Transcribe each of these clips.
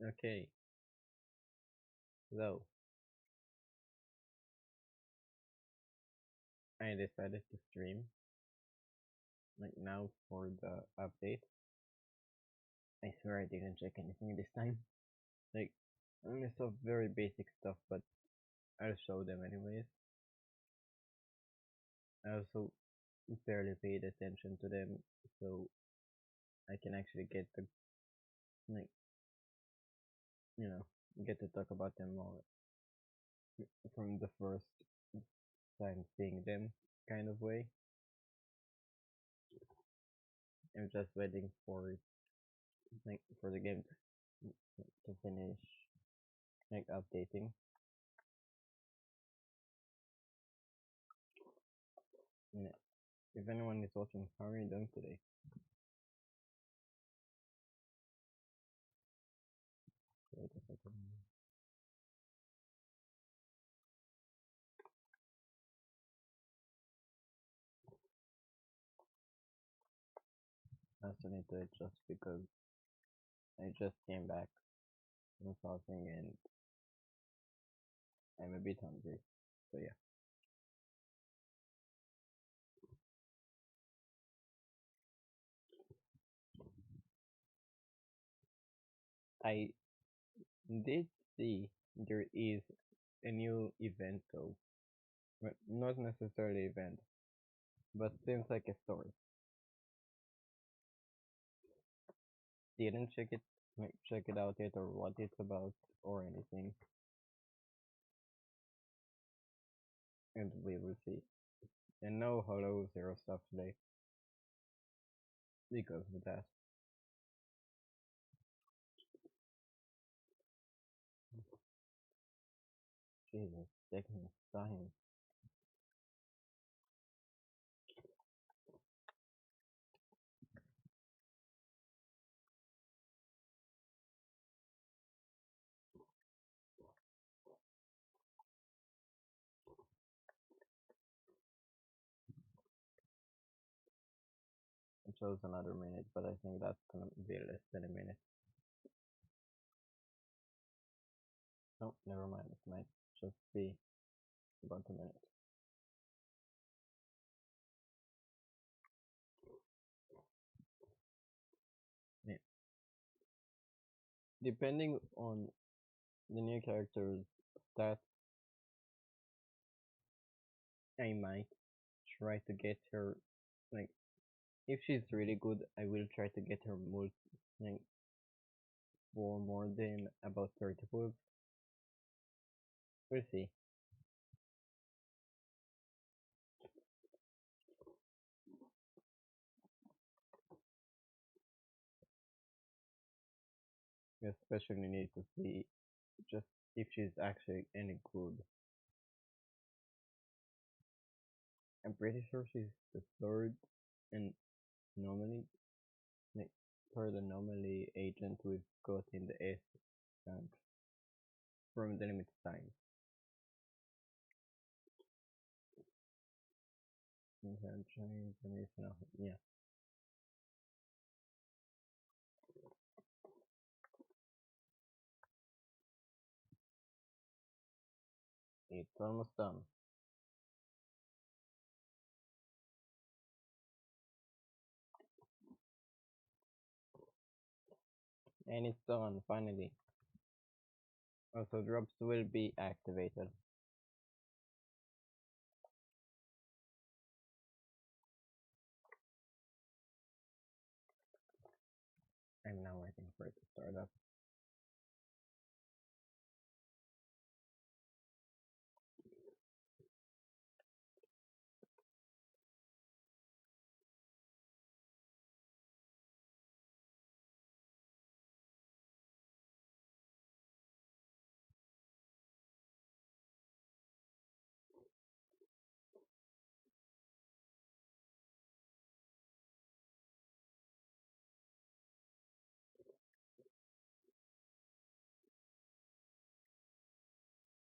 Okay, so I decided to stream like now for the update. I swear I didn't check anything this time. Like only some very basic stuff, but I'll show them anyways. I also barely paid attention to them, so I can actually get the like you know get to talk about them more from the first time seeing them kind of way. I'm just waiting for like for the game to finish like updating. You know, if anyone is watching, how are you doing today? Wait a second. I also need to adjust because I just came back from something and I'm a bit hungry. So yeah, I did see there is a new event though, but not necessarily event, but seems like a story. Didn't check it, like, check it out yet or what it's about or anything, and we will see. And no Hollow Zero stuff today because of that. Jesus, taking his time. It shows another minute, but I think that's gonna be less than a minute. No, never mind. It might just be about a minute. Yeah. Depending on the new character's stats, I might try to get her. Like, if she's really good, I will try to get her like, for more than about 30 pulls. We'll see. We especially need to see just if she's actually any good. I'm pretty sure she's the third and normally like third anomaly agent we've got in the S rank from the limited time. Yeah, it's almost done. And it's done finally. Also drops will be activated. I'm now waiting for it to start up.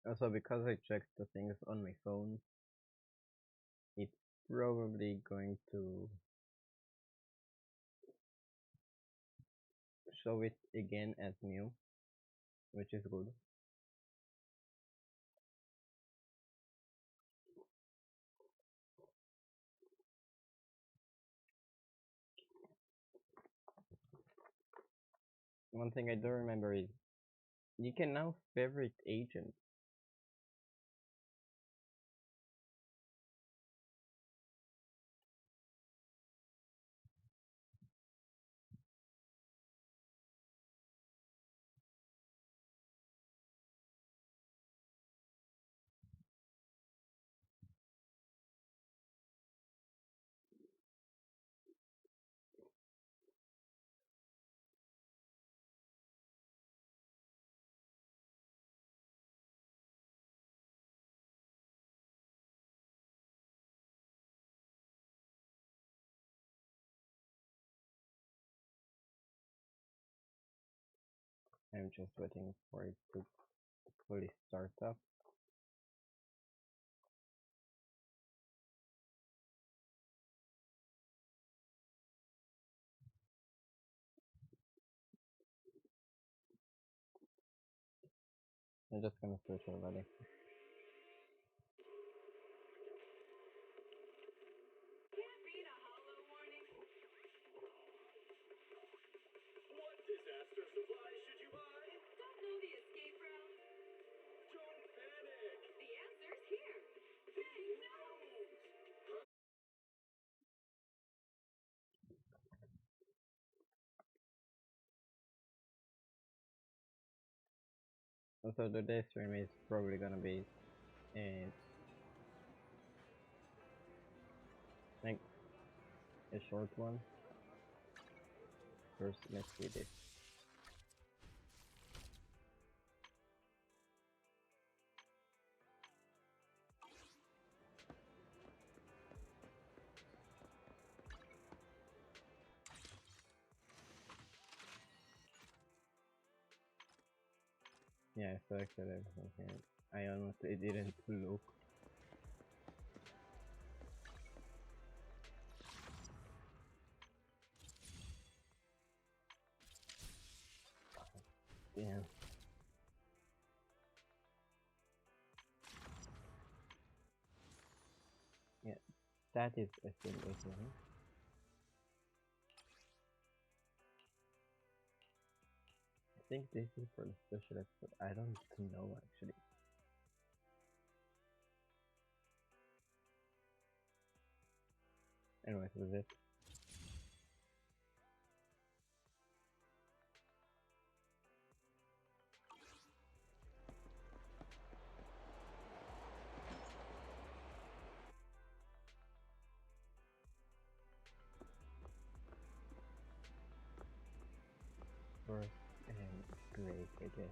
Also because I checked the things on my phone, it's probably going to show it again as new. which is good. One thing I do remember is you can now favorite agents. I'm just waiting for it to fully start up. I'm just gonna switch already. So today's stream is probably gonna be like a short one. First, let's see this. Yeah, I selected everything here. I honestly didn't look. Damn. Yeah, that is a single thing. I think this is for the special episode. I don't know actually. Anyways, with it. First and great, I guess.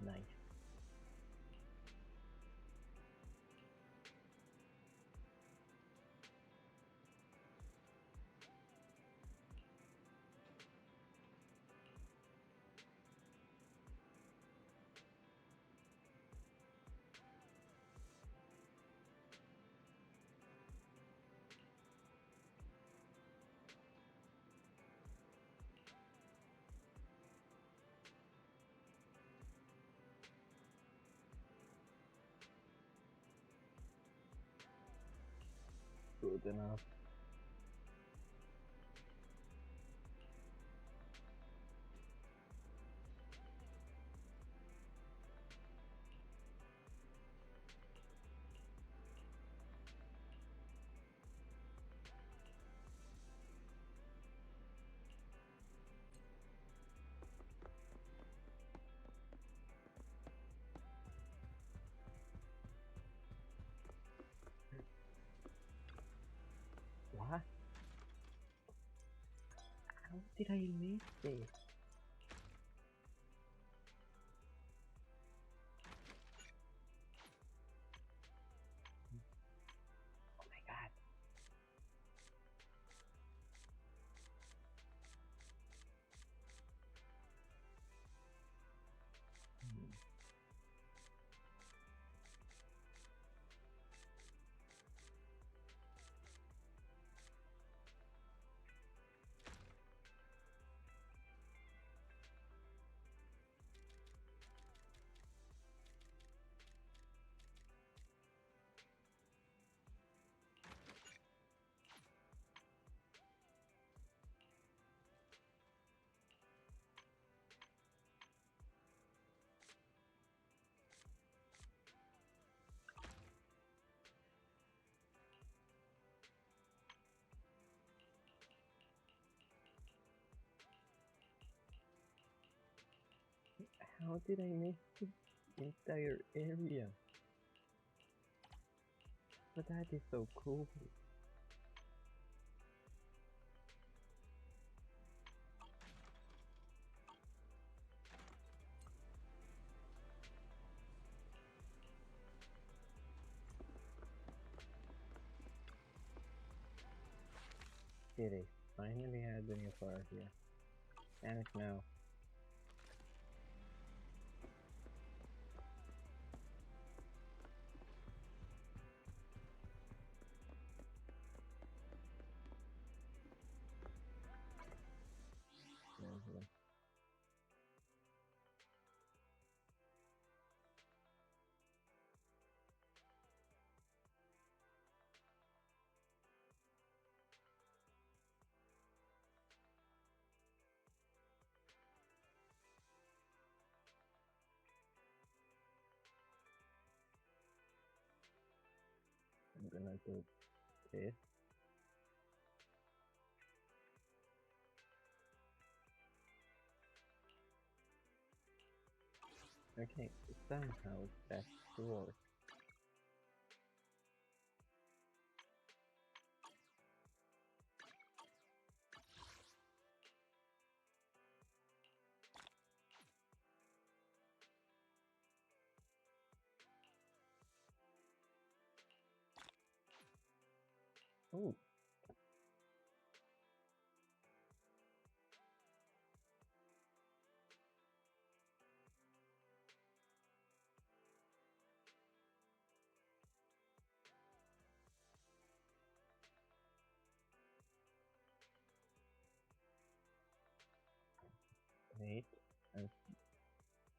Nice. Good enough. What? How did I miss this? Oh my god. How did I miss the entire area? But that is so cool. Did I finally had the new car here? Panic now. Mhm. I'm gonna do this. Okay, somehow that works. Oh, wait. I'm,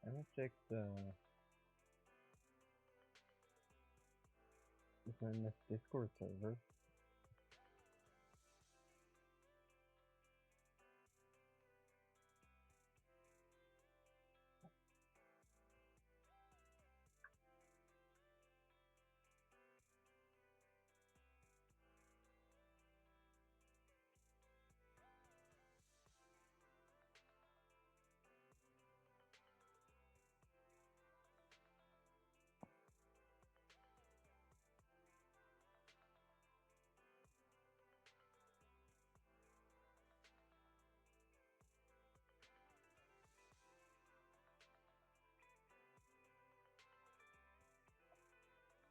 I'm gonna check the Discord server.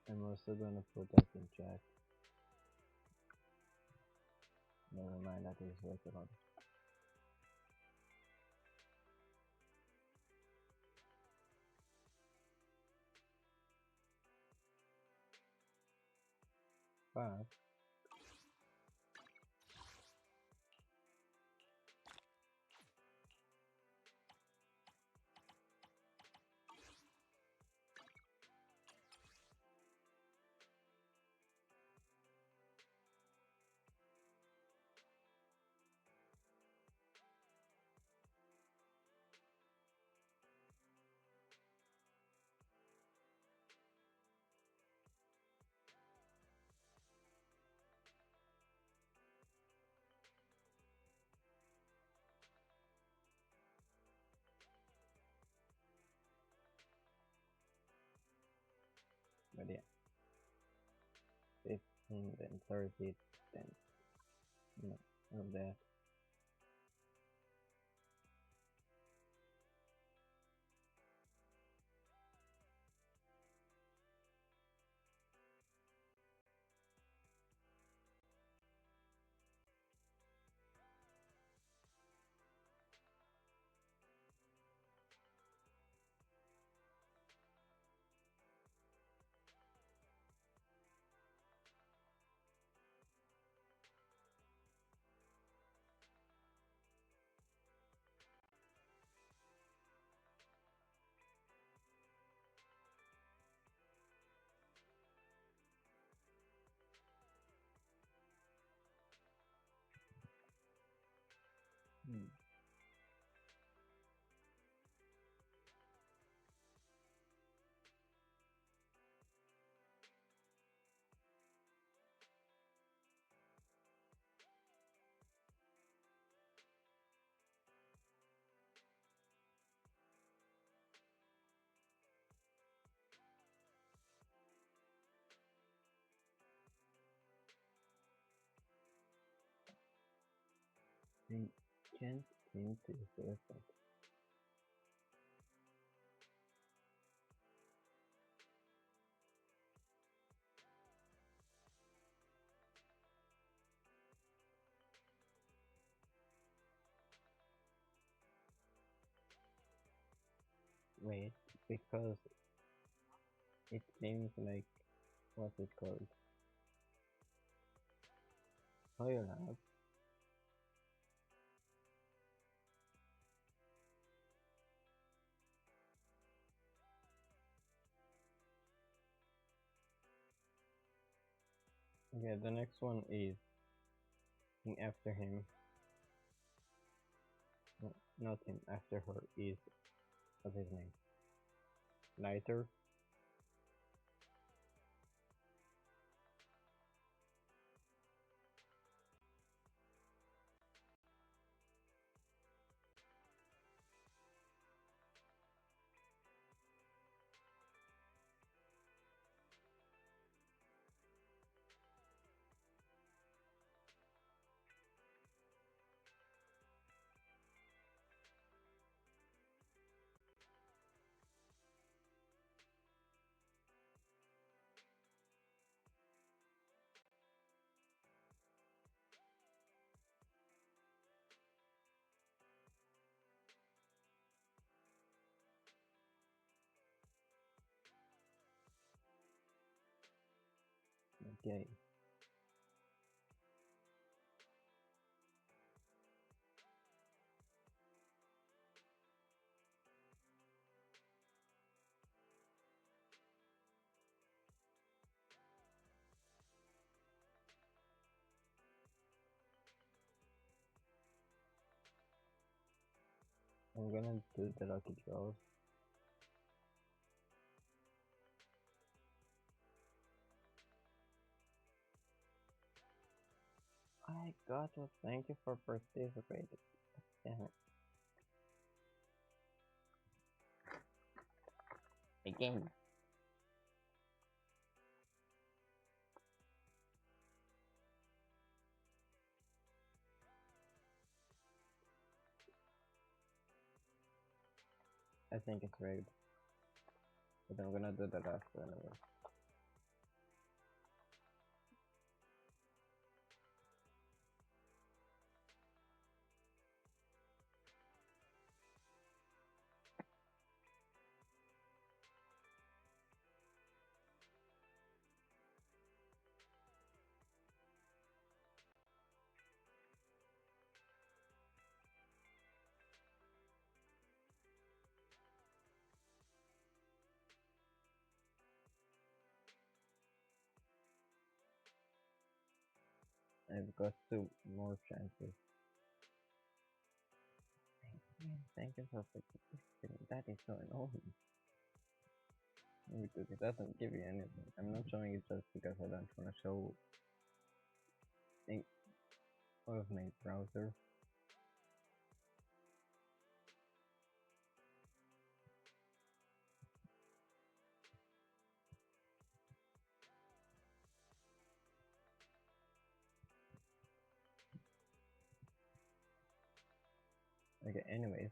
I'm also gonna put that in chat. Never mind, that is later on. But yeah, 15, then 30, then no, of that. Hmm. I can't seem to use the website. Wait, because it seems like, what's it called? Soil Lab. Yeah, the next one is after him. No, not him, after her is, what's his name? Lighter. Okay. I'm gonna do the lucky draws. I got it. Thank you for participating. Damn it. Again. I think it's rigged. But I'm gonna do the last one anyway. I've got 2 more chances. Thank you for participating. That is so annoying. Because it doesn't give you anything. I'm not showing it just because I don't want to show all of my browser. Okay, anyways.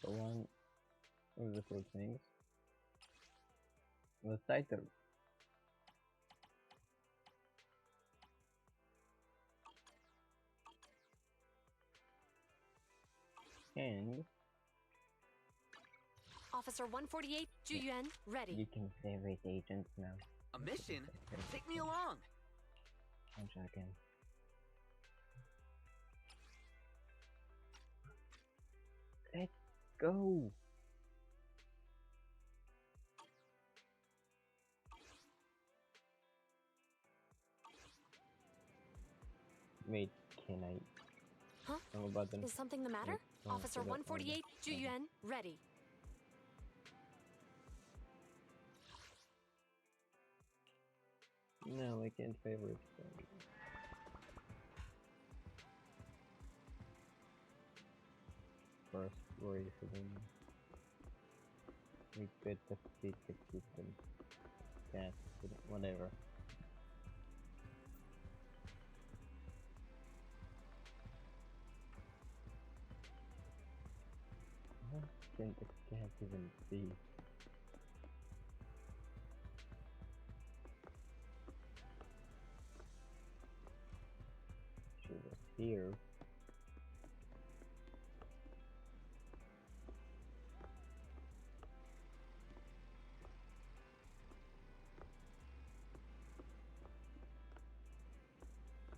The one with the 4 things. The title. And Officer 148, Juyuan, ready. you can favorite agents now. A mission? Take me along! I'm checking. Let's go! Wait, can I? Huh? No button. Is something the matter? Wait, oh, Officer forgot my 148, button. Juyuan, ready. No, I can't favorite them. First, where is it? We get the ticket system. Gas, whatever. What can the cat even be? She was here.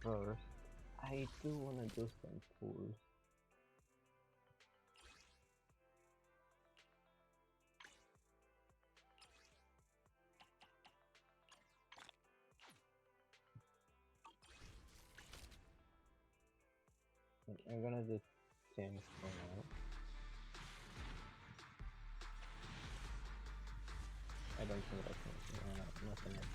First, I do wanna do some pools. I'm gonna do 10 for now. I don't think I can. Nothing else.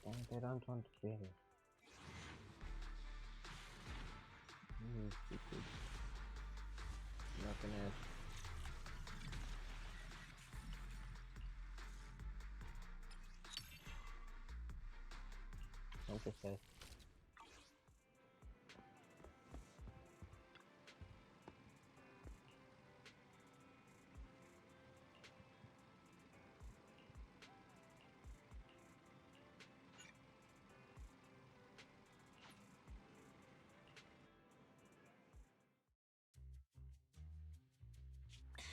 And I don't want to be here. Stupid. Nothing else. Don't say.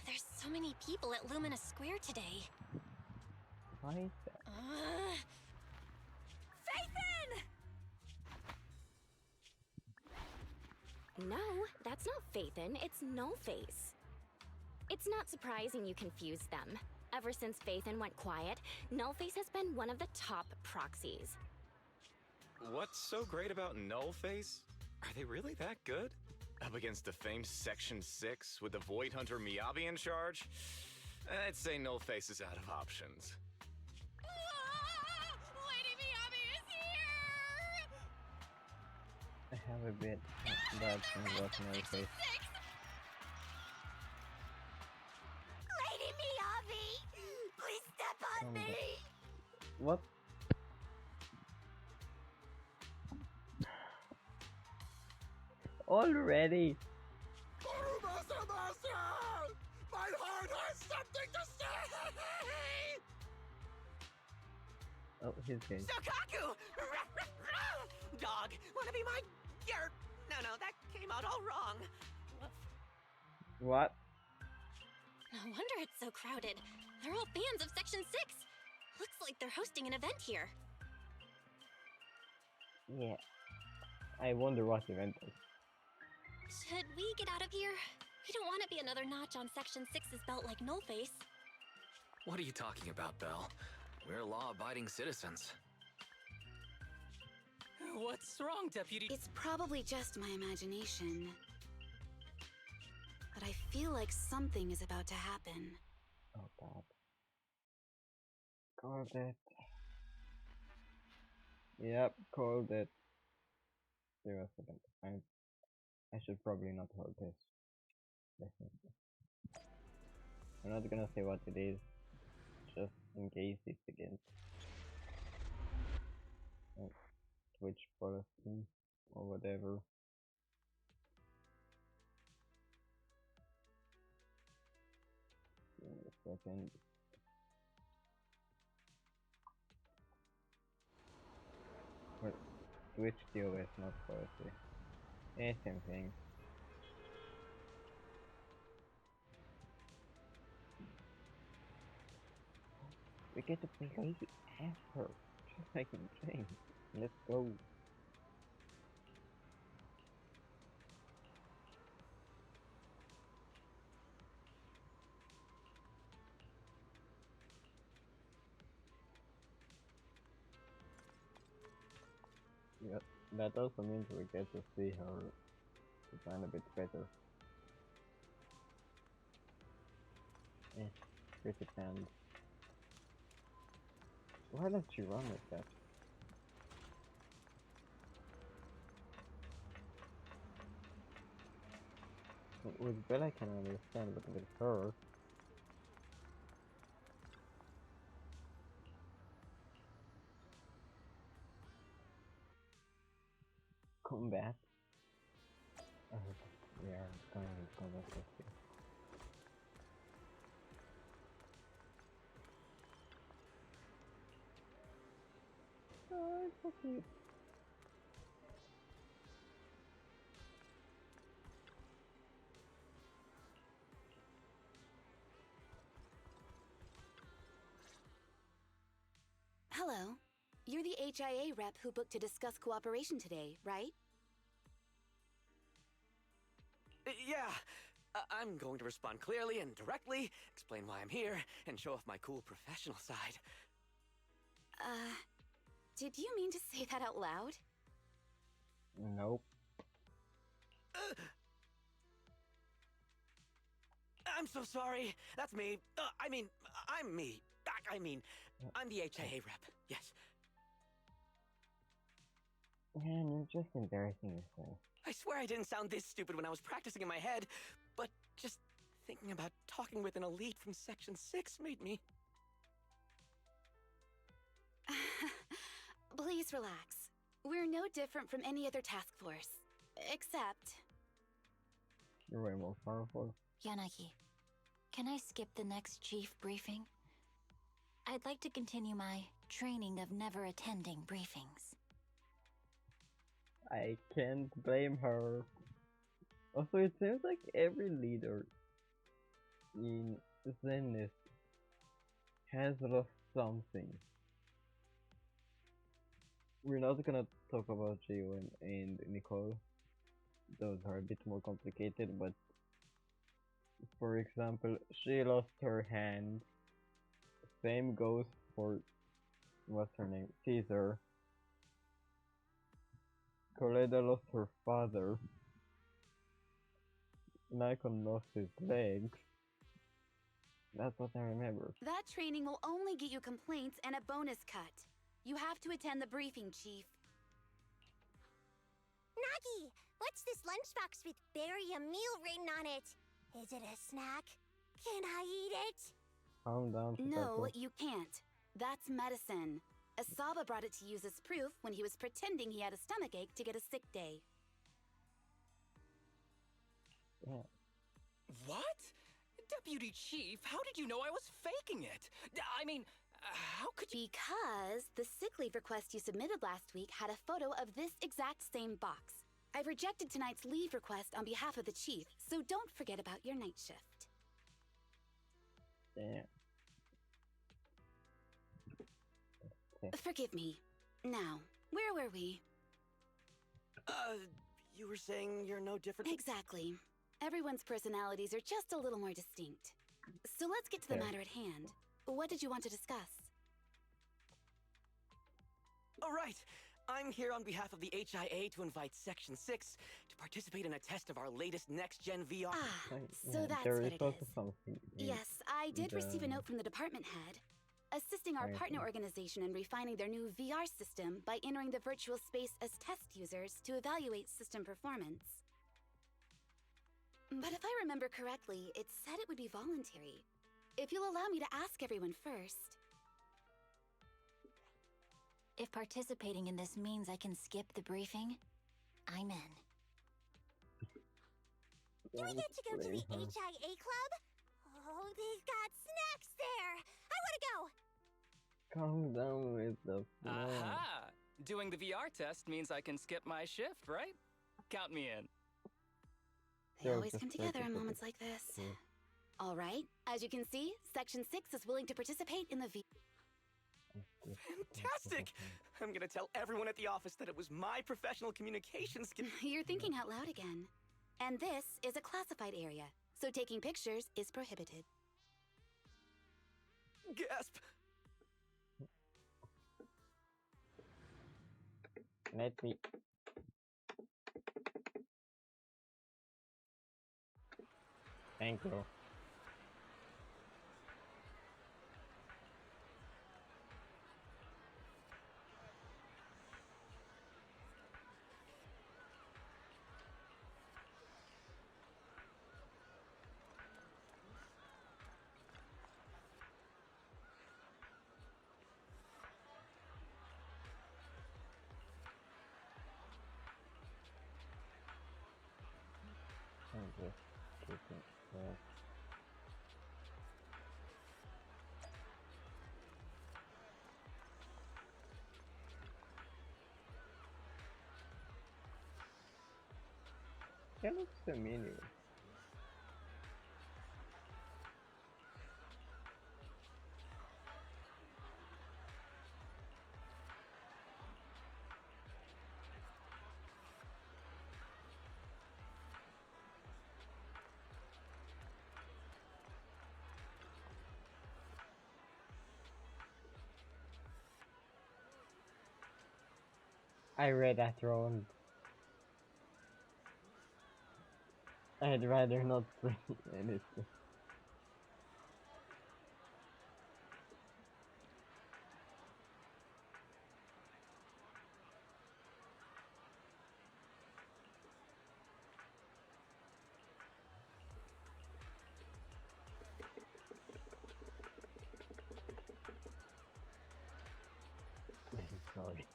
There's so many people at Lumina Square today. Why is that? Phaethon! No, that's not Phaethon, it's Nullface. It's not surprising you confused them. Ever since Phaethon went quiet, Nullface has been one of the top proxies. What's so great about Nullface? Are they really that good? Up against the famed Section 6 with the Void Hunter Miyabi in charge? I'd say Nullface is out of options. Lady Miyabi is here! I have a bit bad thing about my face. Lady Miyabi! Please step on me! What? Already? My heart has something to say! Oh, his game. Sokaku! Dog, wanna be my... No, that came out all wrong. What? No wonder it's so crowded. They're all fans of Section 6. Looks like they're hosting an event here. Yeah. I wonder what event is. Should we get out of here? We don't want to be another notch on Section 6's belt like Nullface. What are you talking about, Belle? We're law-abiding citizens. What's wrong, Deputy? It's probably just my imagination. But I feel like something is about to happen. Oh god. Called it. Yep, called it. Wait a second. I should probably not hold this. Definitely. I'm not gonna say what it is, just in case it's against Twitch policy or whatever. Give me a second. But Twitch TOS, not policy. Same thing. We get to play Lady After, just like in James. Let's go. That also means we get to see her design a bit better. Eh, pretty panned. Why does she run like that? With Bella I can understand, but with her... Combat? Oh, we are going into combat testing. Oh, it's so cute. Hello. You're the HIA rep who booked to discuss cooperation today, right? Yeah. I'm going to respond clearly and directly, explain why I'm here, and show off my cool professional side. Did you mean to say that out loud? Nope. I'm so sorry. That's me. I'm me. I'm the HIA rep. Yes. Man, you're just embarrassing yourself. I swear I didn't sound this stupid when I was practicing in my head, but just thinking about talking with an elite from Section 6 made me... Please relax. We're no different from any other task force. Except... You're way more powerful. Yanagi, can I skip the next chief briefing? I'd like to continue my training of never attending briefings. I can't blame her. Also, it seems like every leader in Zenith has lost something. We're not gonna talk about Gio and Nicole. Those are a bit more complicated, but for example, she lost her hand. Same goes for what's her name? Caesar. Coletta lost her father. Nikon lost his legs. That's what I remember. That training will only get you complaints and a bonus cut. You have to attend the briefing, Chief. Nagi, what's this lunchbox with "bury a meal" written on it? Is it a snack? Can I eat it? Calm down, No, Potato. you can't. That's medicine. Asaba brought it to use as proof when he was pretending he had a stomachache to get a sick day. Yeah. What? Deputy Chief, how did you know I was faking it? I mean, how could you... Because the sick leave request you submitted last week had a photo of this exact same box. I've rejected tonight's leave request on behalf of the Chief, so don't forget about your night shift. Damn. Forgive me. Now, where were we? You were saying you're no different... Exactly. Everyone's personalities are just a little more distinct. So let's get to the matter at hand. What did you want to discuss? All right. I'm here on behalf of the HIA to invite Section 6 to participate in a test of our latest next-gen VR... Ah, so Yeah, that's there what is it also is. something in Yes, I did receive a the- note from the department head, assisting our I partner see. organization in refining their new VR system by entering the virtual space as test users to evaluate system performance. But if I remember correctly, it said it would be voluntary. If you'll allow me to ask everyone first. If participating in this means I can skip the briefing, I'm in. Do we get to go to the HIA club? Oh, they've got snacks there! I want to go! Calm down with the flow. Aha! Doing the VR test means I can skip my shift, right? Count me in. They Sure, always just come try to together in put moments it like this. through. All right, as you can see, Section 6 is willing to participate in the Fantastic! I'm gonna tell everyone at the office that it was my professional communications skill... You're thinking out loud again. And this is a classified area, so taking pictures is prohibited. Gasp! Let me Thank you. I'm just keeping that. That looks familiar. I read that wrong. I'd rather not say anything. I'm sorry.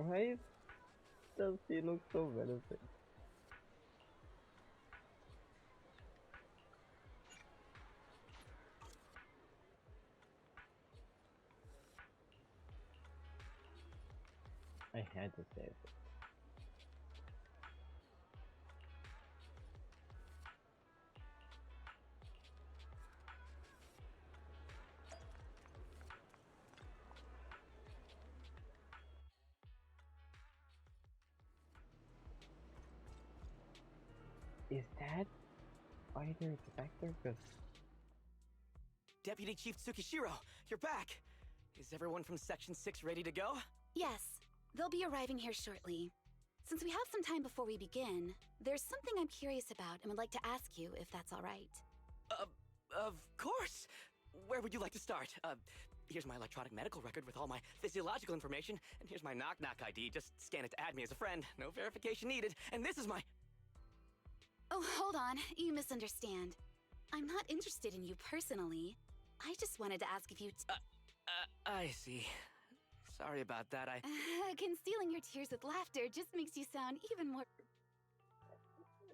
Why does he look so menacing? I had to save it. Is that either Spectre? Because Deputy Chief Tsukishiro, you're back! Is everyone from Section 6 ready to go? Yes, they'll be arriving here shortly. Since we have some time before we begin, there's something I'm curious about and would like to ask you if that's all right. Of course! Where would you like to start? Here's my electronic medical record with all my physiological information, and here's my knock-knock ID. Just scan it to add me as a friend. No verification needed. And this is my... Oh, hold on. You misunderstand. I'm not interested in you personally. I just wanted to ask if you... I see. Sorry about that, Concealing your tears with laughter just makes you sound even more...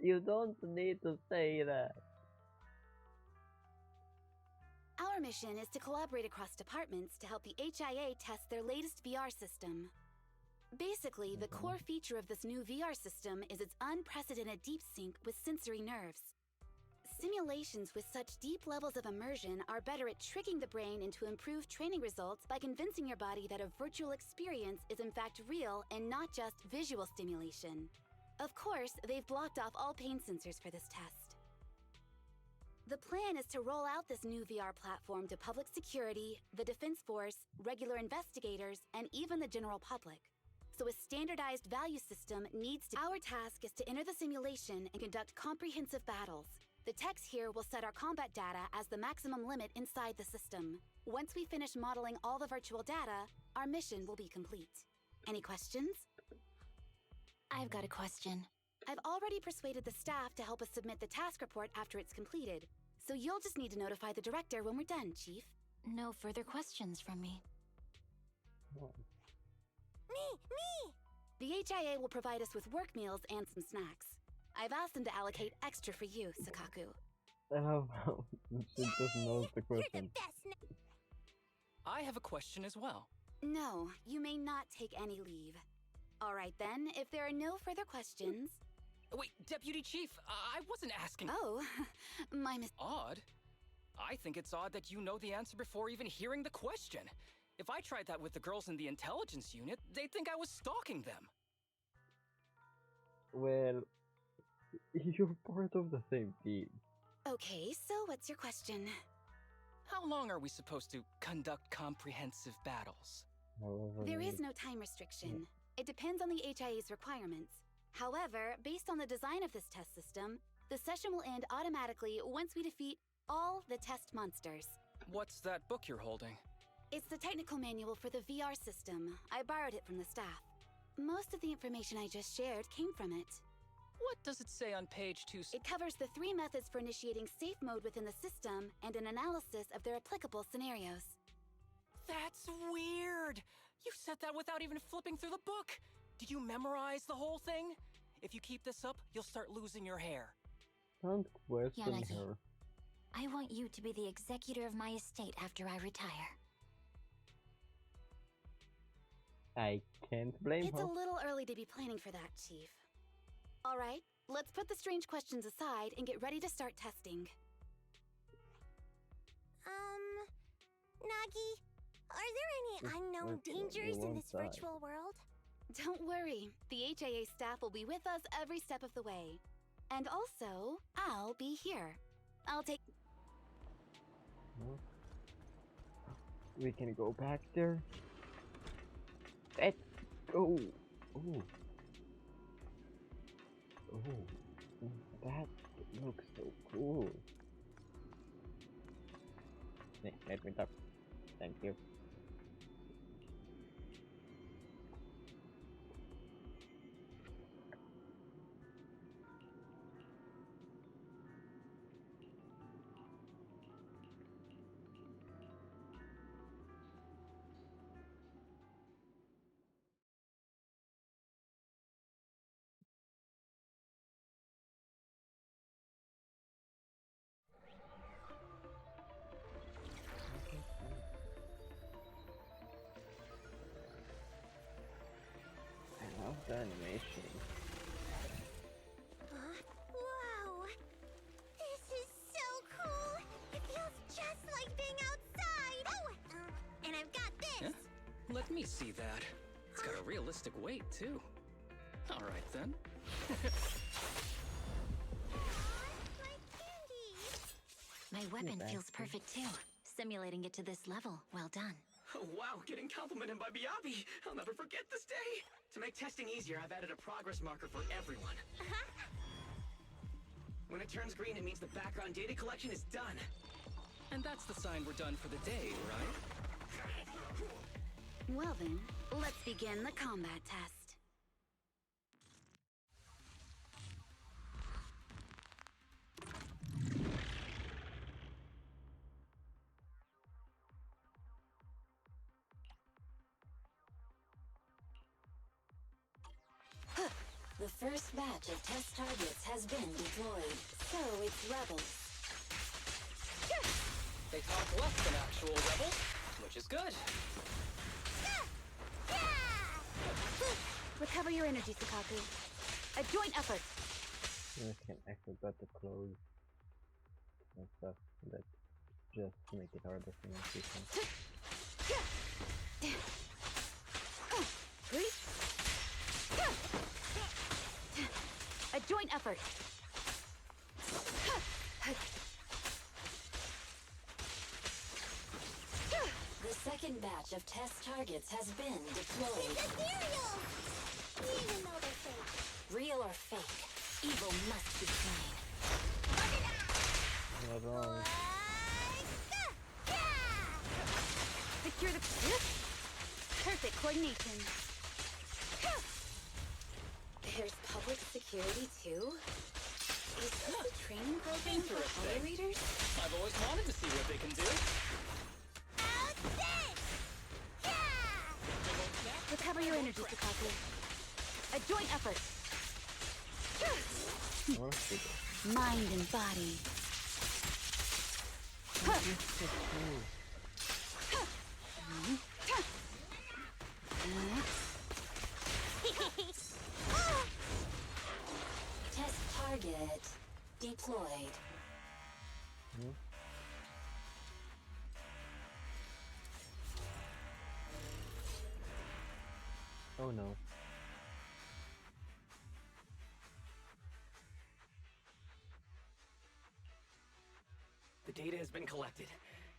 you don't need to say that. Our mission is to collaborate across departments to help the HIA test their latest VR system. Basically, the core feature of this new VR system is its unprecedented deep sync with sensory nerves. Simulations with such deep levels of immersion are better at tricking the brain into improved training results by convincing your body that a virtual experience is in fact real and not just visual stimulation. Of course, they've blocked off all pain sensors for this test. The plan is to roll out this new VR platform to public security, the Defense Force, regular investigators, and even the general public. So a standardized value system needs to... Our task is to enter the simulation and conduct comprehensive battles. The techs here will set our combat data as the maximum limit inside the system. Once we finish modeling all the virtual data, our mission will be complete. Any questions? I've got a question. I've already persuaded the staff to help us submit the task report after it's completed. So you'll just need to notify the director when we're done, Chief. No further questions from me. Me! The HIA will provide us with work meals and some snacks. I've asked them to allocate extra for you, Sakaku. How about she just knows the You're the question? best. I have a question as well. No, you may not take any leave. All right then, if there are no further questions... Wait, Deputy Chief, I wasn't asking. Oh, my mis- Odd? I think it's odd that you know the answer before even hearing the question. If I tried that with the girls in the intelligence unit, they'd think I was stalking them. Well, you're part of the same team. Okay, so what's your question? How long are we supposed to conduct comprehensive battles? However, There is many- no time restriction. It depends on the HIA's requirements. However, based on the design of this test system, the session will end automatically once we defeat all the test monsters. What's that book you're holding? It's the technical manual for the VR system. I borrowed it from the staff. Most of the information I just shared came from it. What does it say on page 2? It covers the 3 methods for initiating safe mode within the system and an analysis of their applicable scenarios. That's weird! You said that without even flipping through the book! Did you memorize the whole thing? If you keep this up, you'll start losing your hair. Don't question Yanagi. her. I want you to be the executor of my estate after I retire. I can't blame It's her. a little early to be planning for that, Chief. All right, let's put the strange questions aside and get ready to start testing. Nagi, are there any unknown Okay, dangers we in won't this die. virtual world? Don't worry, the HIA staff will be with us every step of the way. And also, I'll be here. I'll take... Huh? We can go back there. Let's go. Ooh. Ooh. That looks so cool. Let me talk. Thank you. I love the animation. Wow! This is so cool! It feels just like being outside! Oh! And I've got this! Huh? Let me see that. It's got a realistic weight, too. Alright then. My candy! My weapon bastard. feels perfect too. Simulating it to this level, well done. Oh, wow, getting complimented by Biabi. I'll never forget this day. To make testing easier, I've added a progress marker for everyone. When it turns green, it means the background data collection is done. And that's the sign we're done for the day, right? Well then, let's begin the combat test. The first batch of test targets has been deployed. So it's rebels. They talk less than actual rebels, which is good. Recover your energy, Sakaku. A joint effort. Okay, I forgot to close and stuff. That just make it harder for me to see. A joint effort. The second batch of test targets has been deployed. Ethereal! Even though they're fake. Real or fake, evil must be slain. Not wrong. Secure the... Perfect coordination. There's public security too? Is this a training program for color readers? I've always wanted to see what they can do. Recover your energy, Sakaku. A joint effort. Or should I? Mind and body. Test target deployed. Oh no. The data has been collected,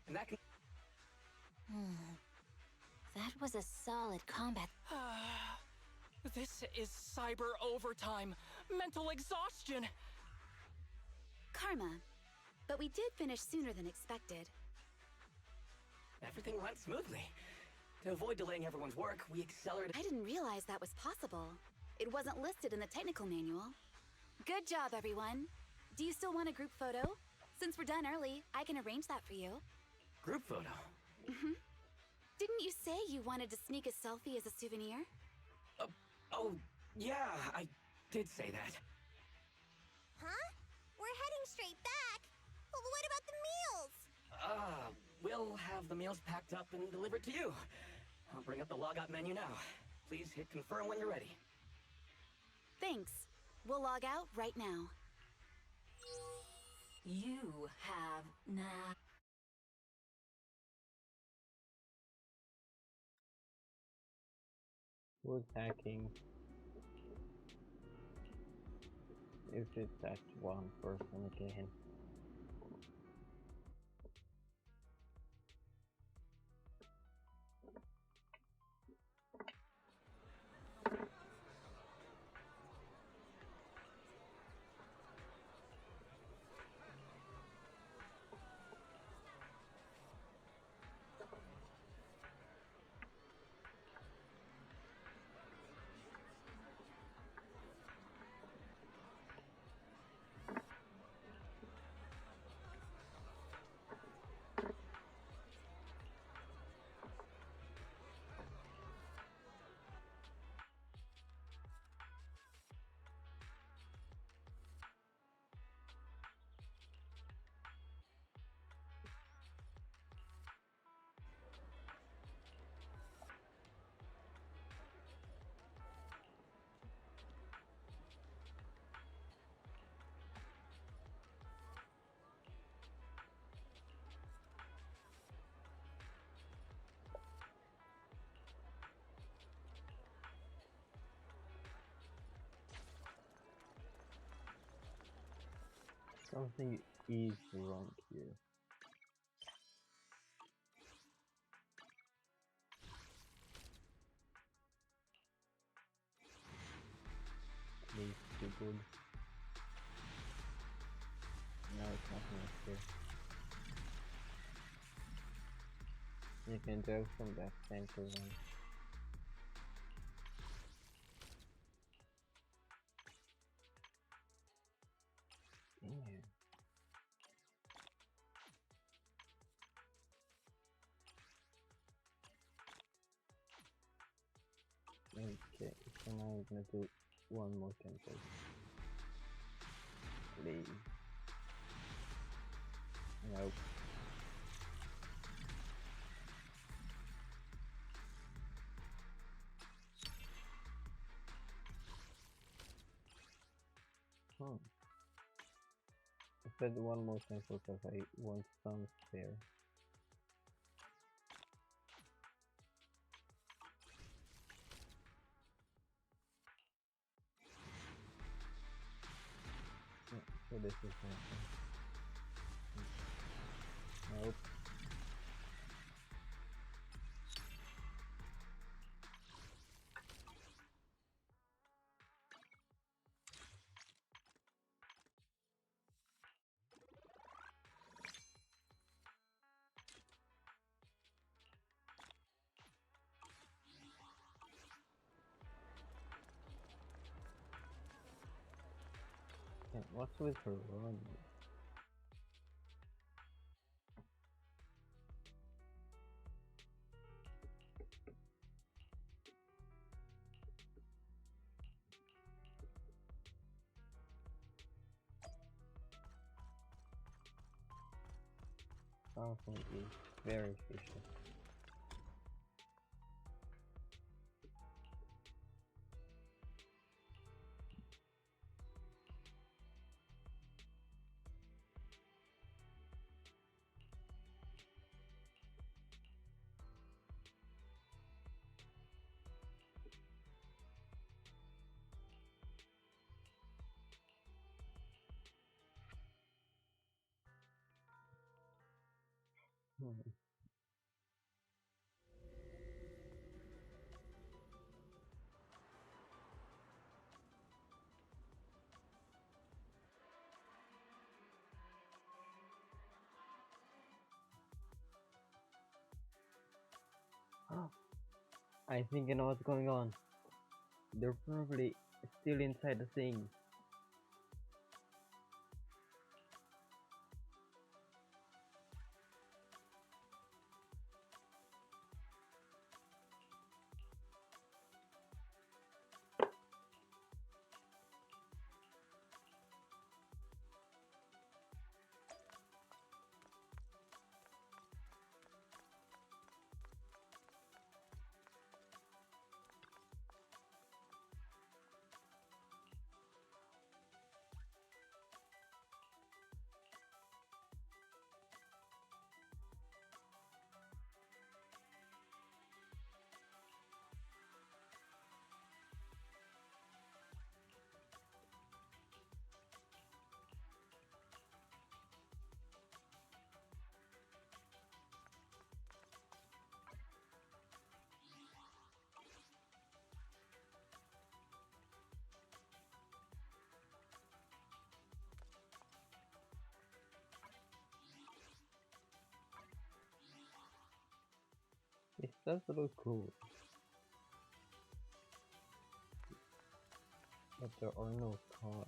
and that can... That was a solid combat. This is cyber overtime. Mental exhaustion. Karma. But we did finish sooner than expected. Everything went smoothly. To avoid delaying everyone's work, we accelerated... I didn't realize that was possible. It wasn't listed in the technical manual. Good job, everyone. Do you still want a group photo? Since we're done early, I can arrange that for you. Group photo? Didn't you say you wanted to sneak a selfie as a souvenir? Oh, yeah, I did say that. Huh? We're heading straight back. Well, what about the meals? We'll have the meals packed up and delivered to you. I'll bring up the logout menu now. Please hit confirm when you're ready. Thanks. We'll log out right now. You have now. Who's hacking? If it's that one person again. Something is wrong here. Please be good. No, it's nothing up here. You can tell from that center one. Yeah. Okay, so now I'm gonna do one more temple. Please. Nope. I said one more temple because I want some spare. Yeah, so this is nothing. Nope. Yeah, what's with her run? Powerpoint is very efficient. Hmm. I think I know what's going on. They're probably still inside the thing. It does look cool, but there are no cars.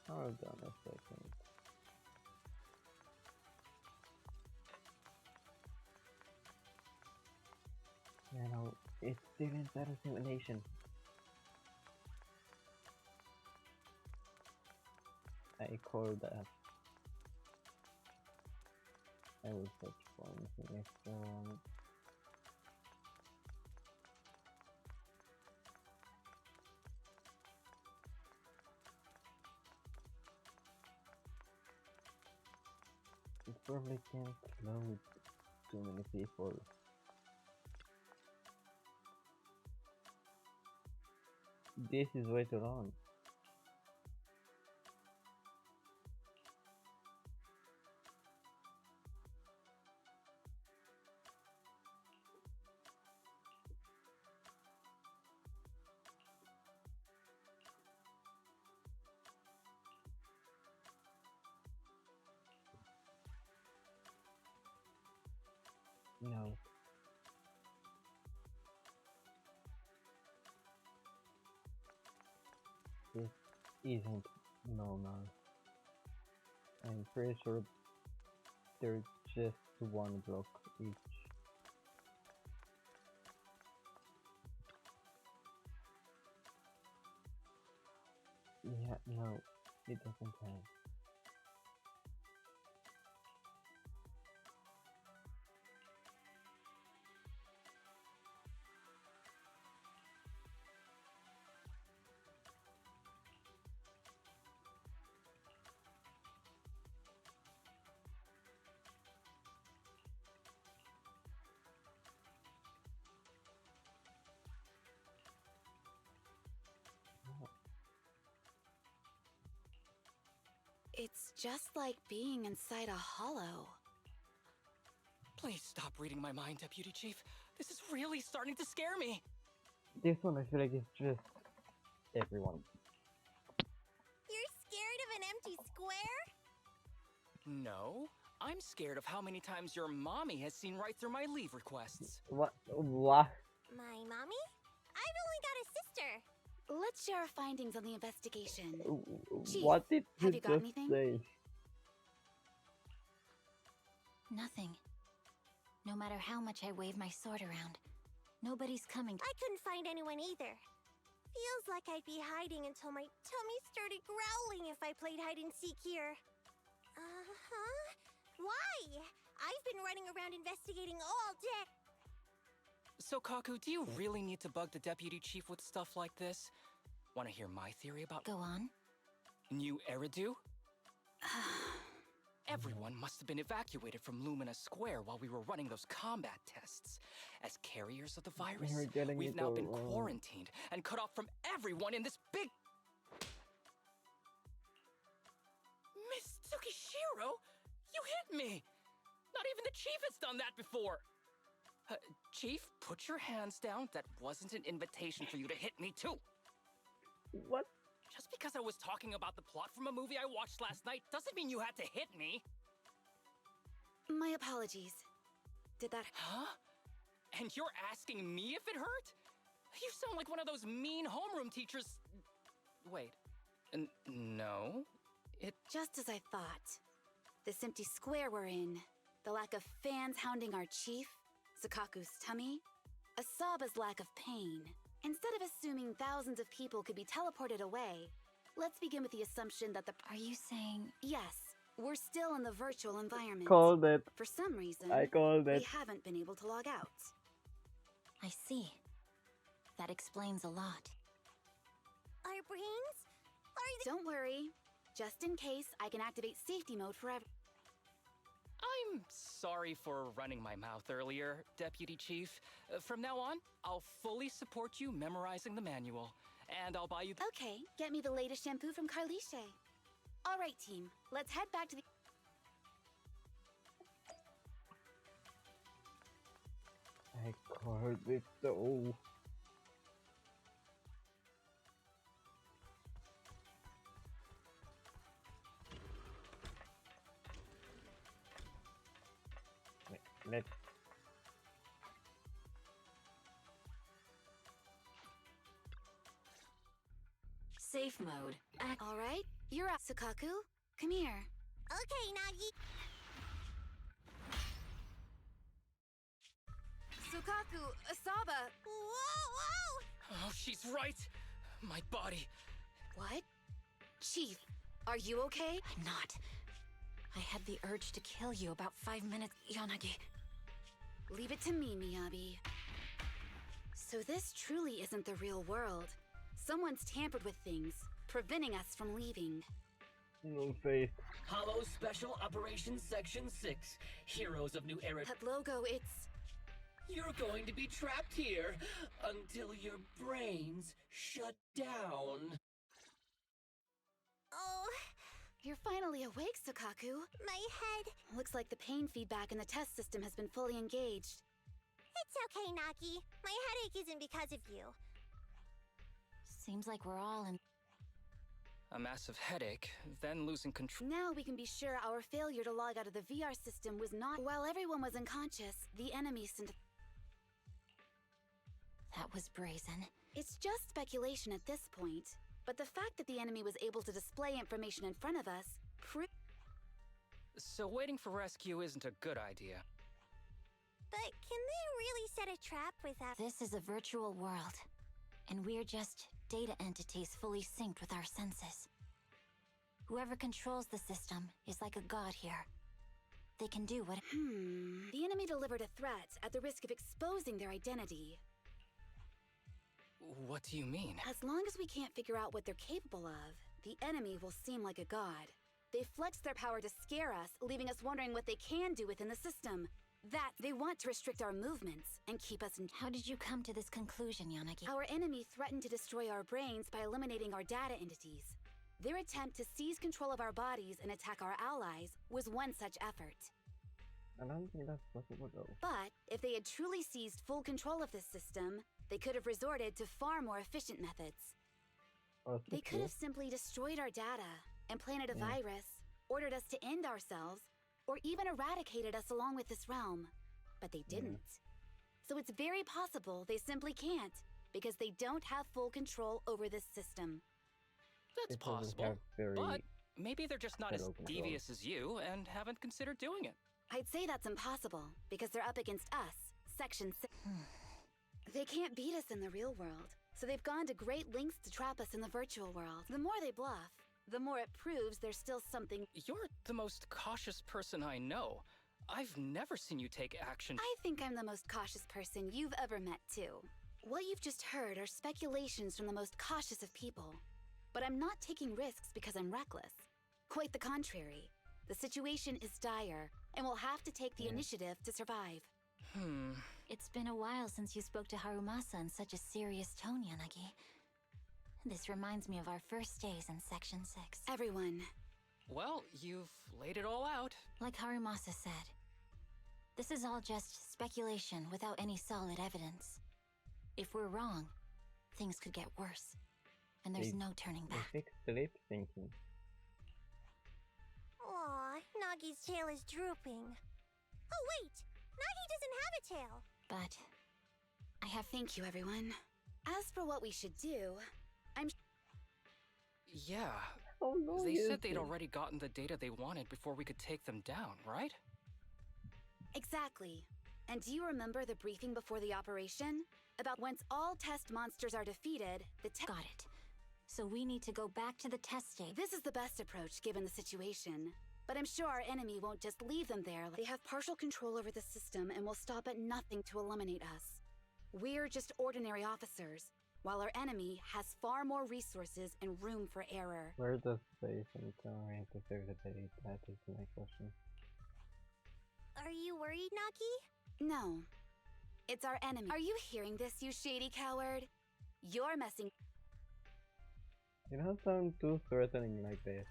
Hold on a second. You know, it's still inside a simulation. I call that. I will search for anything extra on it. It probably can't load too many people. This is way too long. No. This isn't normal. I'm pretty sure there's just one block each. Yeah, no, it doesn't have. It's just like being inside a hollow. Please stop reading my mind, Deputy Chief. This is really starting to scare me. This one I feel like it's just everyone. You're scared of an empty square? No, I'm scared of how many times your mommy has seen right through my leave requests. What? My mommy? I've only got a sister. Let's share our findings on the investigation. Chief, What did have you got just anything? say? Nothing. No matter how much I wave my sword around, nobody's coming. I couldn't find anyone either. Feels like I'd be hiding until my tummy started growling if I played hide and seek here. Uh-huh. Why? I've been running around investigating all day. So, Kaku, do you really need to bug the deputy chief with stuff like this? Want to hear my theory about Go on. New Eridu? Everyone must have been evacuated from Lumina Square while we were running those combat tests. As carriers of the virus, We're getting we've it now all been wrong. quarantined and cut off from everyone in this big... Miss Tsukishiro? You hit me! Not even the chief has done that before! Chief, put your hands down. That wasn't an invitation for you to hit me, too. What? Just because I was talking about the plot from a movie I watched last night doesn't mean you had to hit me. My apologies. Did that... Huh? And you're asking me if it hurt? You sound like one of those mean homeroom teachers. Wait. No. Just as I thought. This empty square we're in, the lack of fans hounding our chief, Sukaku's tummy, Asaba's lack of pain. Instead of assuming thousands of people could be teleported away, let's begin with the assumption that the... Are you saying... Yes, we're still in the virtual environment. Called it. For some reason, I called it. we haven't been able to log out. I see. That explains a lot. Our brains? Are they... Don't worry. Just in case, I can activate safety mode forever. I'm sorry for running my mouth earlier, Deputy Chief. From now on, I'll fully support you memorizing the manual. And I'll buy you... Okay, get me the latest shampoo from Carliche. All right, team. Let's head back to the... I called it though. Let's... Safe mode. All right, you're up, Sukaku. Come here. Okay, Nagi. Sukaku, Asaba. Whoa! Oh, she's right. My body. What? Chief, are you okay? I'm not. I had the urge to kill you about 5 minutes, Yanagi. Leave it to me, Miyabi. So this truly isn't the real world. Someone's tampered with things, preventing us from leaving. No faith. Hollow Special Operations Section 6. Heroes of New Era. That logo, it's... You're going to be trapped here until your brains shut down. Oh, You're finally awake, Sukaku. my head. Looks like the pain feedback in the test system has been fully engaged. It's okay, Nagi. My headache isn't because of you. Seems like we're all in... A massive headache, then losing control. Now we can be sure our failure to log out of the VR system was not... While everyone was unconscious, the enemy sent... That was brazen. It's just speculation at this point, but the fact that the enemy was able to display information in front of us So waiting for rescue isn't a good idea. But can they really set a trap without... This is a virtual world, and we're just data entities fully synced with our senses. Whoever controls the system is like a god here. They can do what... The enemy delivered a threat at the risk of exposing their identity. What do you mean? As long as we can't figure out what they're capable of, the enemy will seem like a god. They flex their power to scare us, leaving us wondering what they can do within the system. That they want to restrict our movements and keep us in... How did you come to this conclusion, Yanagi? Our enemy threatened to destroy our brains by eliminating our data entities. Their attempt to seize control of our bodies and attack our allies was one such effort. I don't think that's possible though. But if they had truly seized full control of this system, they could have resorted to far more efficient methods. They could have simply destroyed our data, implanted a virus, ordered us to end ourselves, or even eradicated us along with this realm. But they didn't. So it's very possible they simply can't, because they don't have full control over this system. That's It doesn't possible. have very But maybe they're just not as little control. devious as you and haven't considered doing it. I'd say that's impossible, because they're up against us, Section 6. They can't beat us in the real world, So they've gone to great lengths to trap us in the virtual world. The more they bluff, the more it proves there's still something. You're the most cautious person I know. I've never seen you take action. I think I'm the most cautious person you've ever met, too. What you've just heard are speculations from the most cautious of people. But I'm not taking risks because I'm reckless. Quite the contrary. The situation is dire, and we'll have to take the initiative to survive. It's been a while since you spoke to Harumasa in such a serious tone, Yanagi. This reminds me of our first days in Section 6. Everyone. Well, you've laid it all out. Like Harumasa said, this is all just speculation without any solid evidence. If we're wrong, things could get worse. And there's no turning back. Fix the lip syncing. Aw, Nagi's tail is drooping. Oh wait! Nagi doesn't have a tail! But I have thank you, everyone. As for what we should do, Yeah. Oh no, They said they'd already gotten the data they wanted before we could take them down, right? Exactly. And do you remember the briefing before the operation? About once all test monsters are defeated, got it. So we need to go back to the test stage. This is the best approach given the situation. But I'm sure our enemy won't just leave them there. They have partial control over the system and will stop at nothing to eliminate us. We're just ordinary officers, while our enemy has far more resources and room for error. Where does space and time to save the day? That is my question. Are you worried, Nagi? No. It's our enemy. Are you hearing this, you shady coward? You're messing. You don't sound too threatening like this.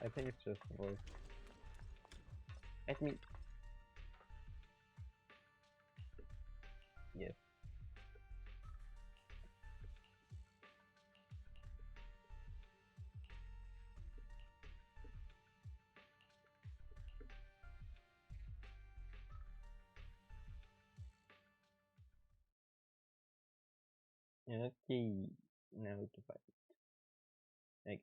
I think it's just voice. Let me. Yes. Okay, now to fight. Okay.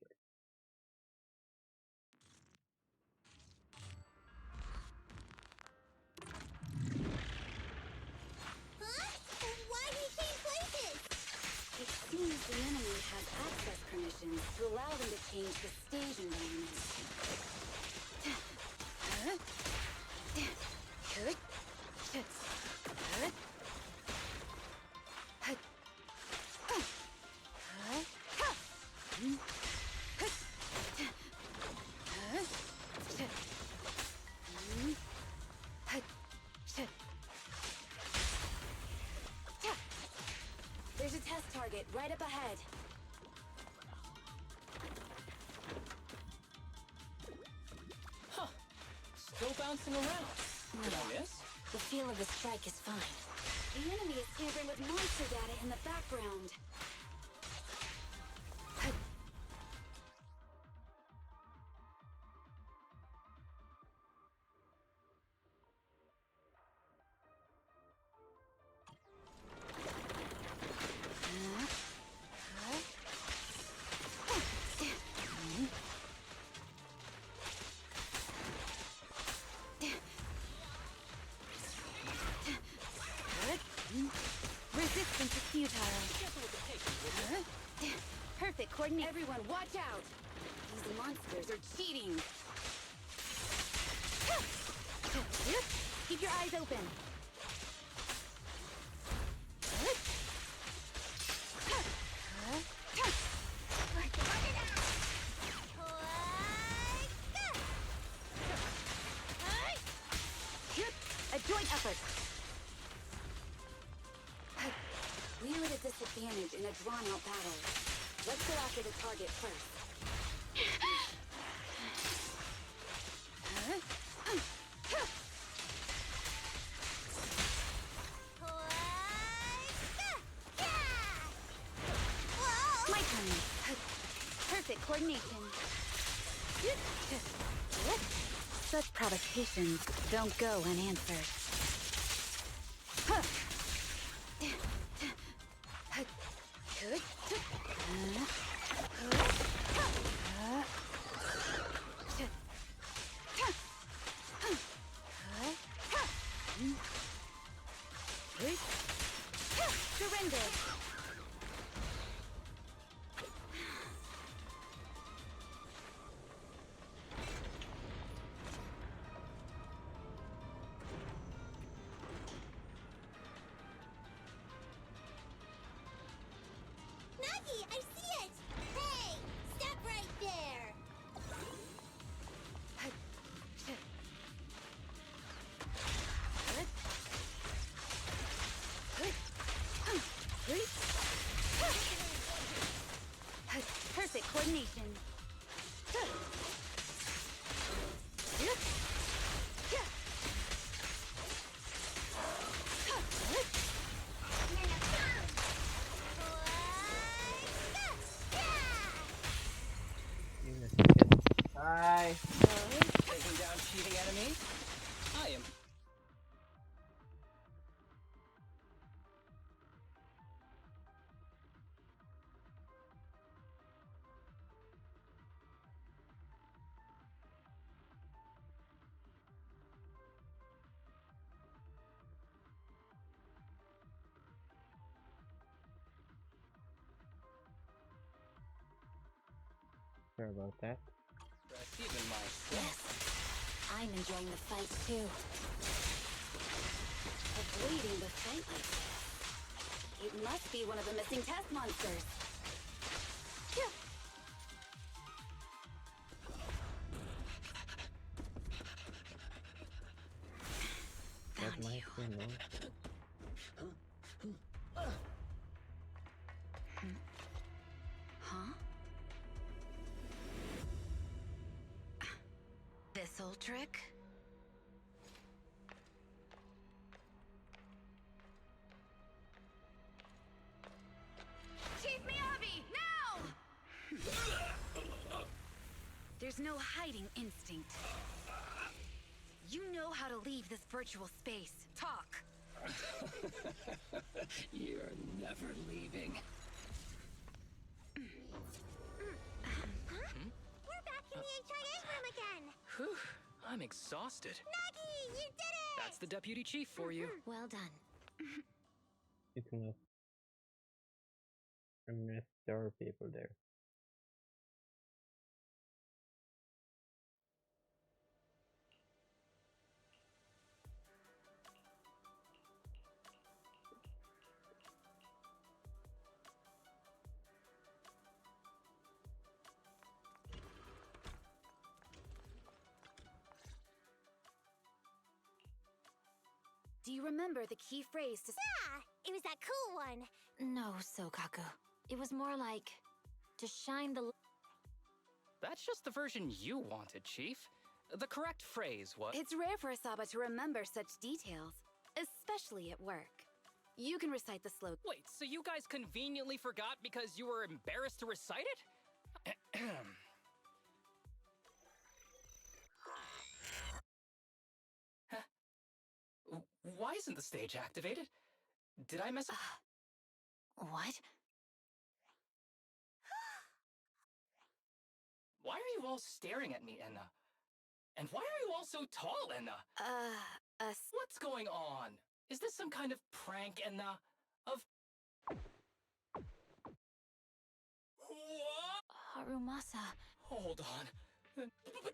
Huh? Why do you change places? It seems the enemy has access permissions to allow them to change the stage environment. There's a test target right up ahead. Huh. Still bouncing around. Did I miss? The feel of the strike is fine. The enemy is tampering with monster data in the background. Resistance is futile. Perfect coordinate. Everyone, watch out! These monsters are cheating. Keep your eyes open. A joint effort. We're at a disadvantage in a drawn-out battle. Let's go after the target first. My turn. Perfect coordination. Such provocations don't go unanswered. Surrender. Taking down cheating enemies? I am. Sorry about that. Even myself. I'm enjoying the fight too. Avoiding the fight like this. It must be one of the missing test monsters. Phew. That might be annoying. Huh? This old trick? Chief Miyabi, now! There's no hiding instinct. You know how to leave this virtual space. Talk. You're never leaving. We're back in the HIA room again! Whew, I'm exhausted. Nagi, you did it! That's the deputy chief for you. Well done. It's enough. Unless there are people there. Do you remember the key phrase to... Yeah, it was that cool one. No, Sokaku. It was more like to shine the That's just the version you wanted, Chief. The correct phrase was. It's rare for Asaba to remember such details, especially at work. You can recite the slogan. Wait, so you guys conveniently forgot because you were embarrassed to recite it? Huh? Why isn't the stage activated? Did I mess up? What? Why are you all staring at me, Enna? And why are you all so tall, Enna? What's going on? Is this some kind of prank, Enna? Of... What? Harumasa. Hold on. But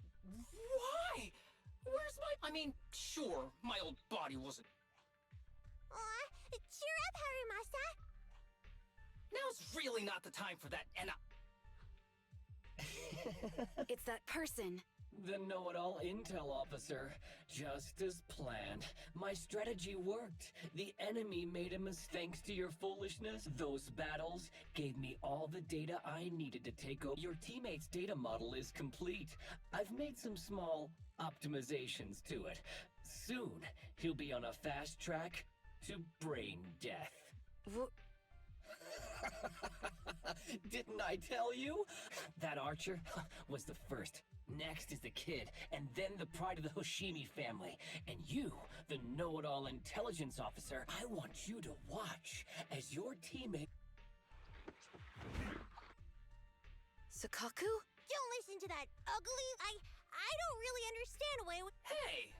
why? Where's my... I mean, sure, my old body wasn't... Aw, cheer up, Harumasa. Now's really not the time for that, Enna. It's that person. The know-it-all intel officer. Just as planned. My strategy worked. The enemy made a mistake. Thanks to your foolishness, those battles gave me all the data I needed to take over. Your teammate's data model is complete. I've made some small optimizations to it. Soon, he'll be on a fast track to brain death. Didn't I tell you? That archer was the first. Next is the kid, and then the pride of the Hoshimi family. And you, the know-it-all intelligence officer, I want you to watch as your teammate... Sukaku? Don't listen to that ugly... I don't really understand why... Hey!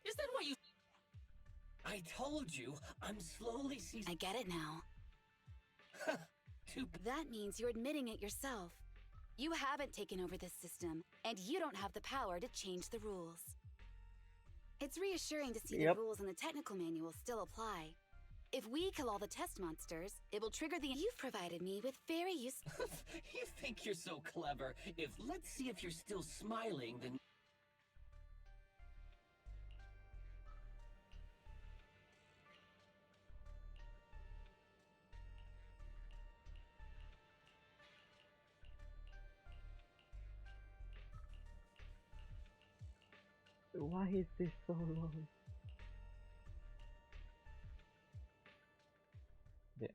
Is that why you... I told you, I'm slowly ceasing... I get it now. That means you're admitting it yourself. You haven't taken over this system, and you don't have the power to change the rules. It's reassuring to see the rules in the technical manual still apply. If we kill all the test monsters, it will trigger the... You've provided me with very useful... You think you're so clever. Let's see if you're still smiling, then... Why is this so long?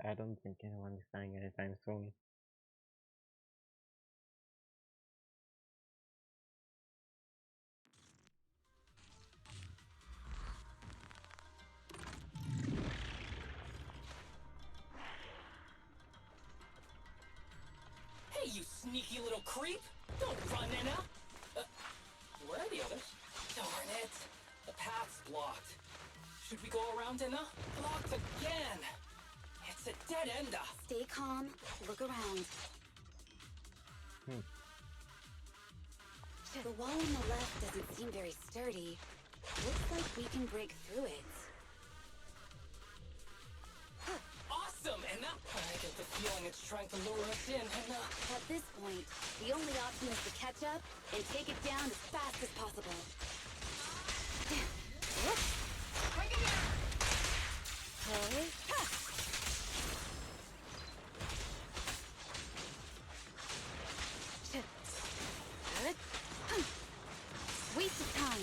I don't think anyone is dying anytime soon. sneaky little creep! Don't run, Enna! Where are the others? Darn it! The path's blocked. Should we go around, Enna? Blocked again! It's a dead end. Stay calm. Look around. The wall on the left doesn't seem very sturdy. Looks like we can break through it. Awesome, Enna! I get the feeling it's trying to lure us in, Enna. At this point, the only option is to catch up and take it down as fast as possible. Waste of time.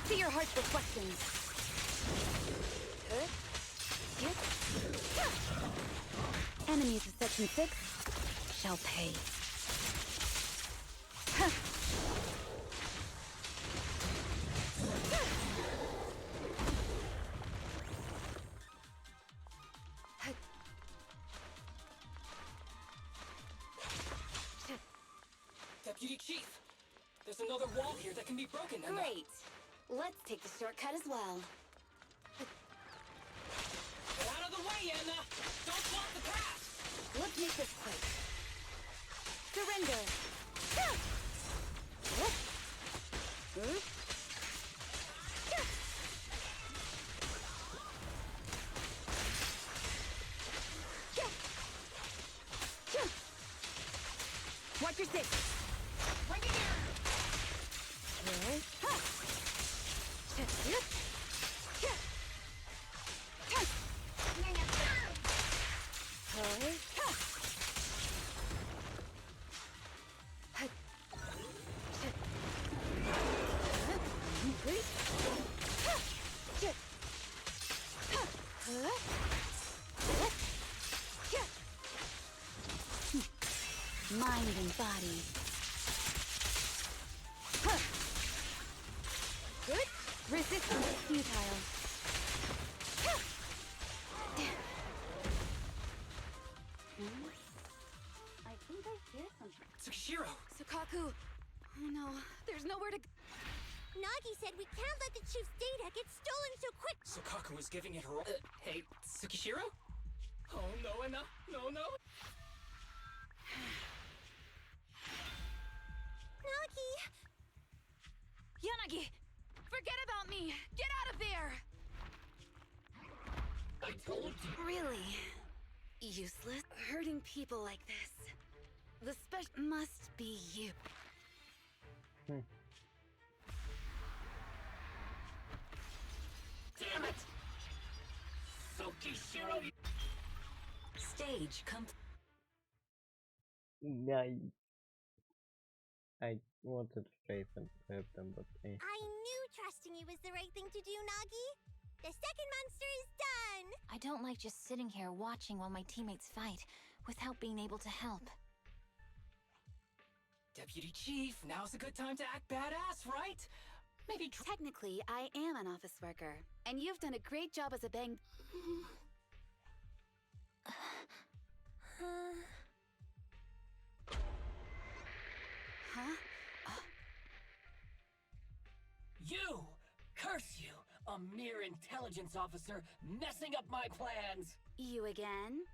See your heart's reflections. Enemies of Section 6 shall pay. Deputy Chief, there's another wall here that can be broken, Enna. Great. Let's take the shortcut as well. Get out of the way, Enna! Don't block the path! Let's make this quick. Surrender. Watch your six. Bring it here. Mind and body. Good. Resistance is futile. I think I hear something. Tsukishiro! Sukaku! Oh no, there's nowhere to go. Nagi said we can't let the chief's data get stolen so quick. Sukaku is giving it her all. Hey, Tsukishiro? Oh no, Enna! No, no! Nagi! Yanagi! Forget about me! Get out of there! I told you. Really? Useless? Hurting people like this. The special must be you. Damn it! Tsukishiro! Stage Yeah, I wanted to face and hurt them, but I knew trusting you was the right thing to do, Nagi. The second monster is done! I don't like just sitting here watching while my teammates fight without being able to help. Deputy Chief, now's a good time to act badass, right? Maybe Technically, I am an office worker, and you've done a great job as a bang. Huh? You! Curse you! A mere intelligence officer messing up my plans! You again?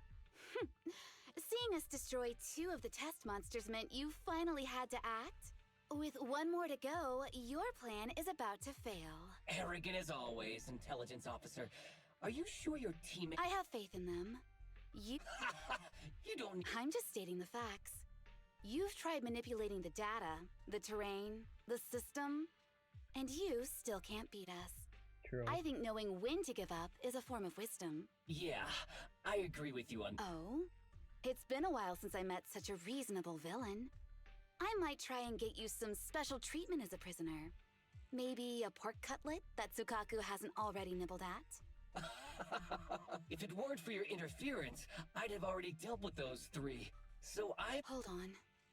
Seeing us destroy 2 of the test monsters meant you finally had to act? With 1 more to go, your plan is about to fail. Arrogant as always, intelligence officer. Are you sure your teammate— I have faith in them. You don't— I'm just stating the facts. You've tried manipulating the data, the terrain, the system, and you still can't beat us. true. I think knowing when to give up is a form of wisdom. Yeah, I agree with you on— Oh? It's been a while since I met such a reasonable villain. I might try and get you some special treatment as a prisoner. Maybe a pork cutlet that Sukaku hasn't already nibbled at? If it weren't for your interference, I'd have already dealt with those three. So I... Hold on.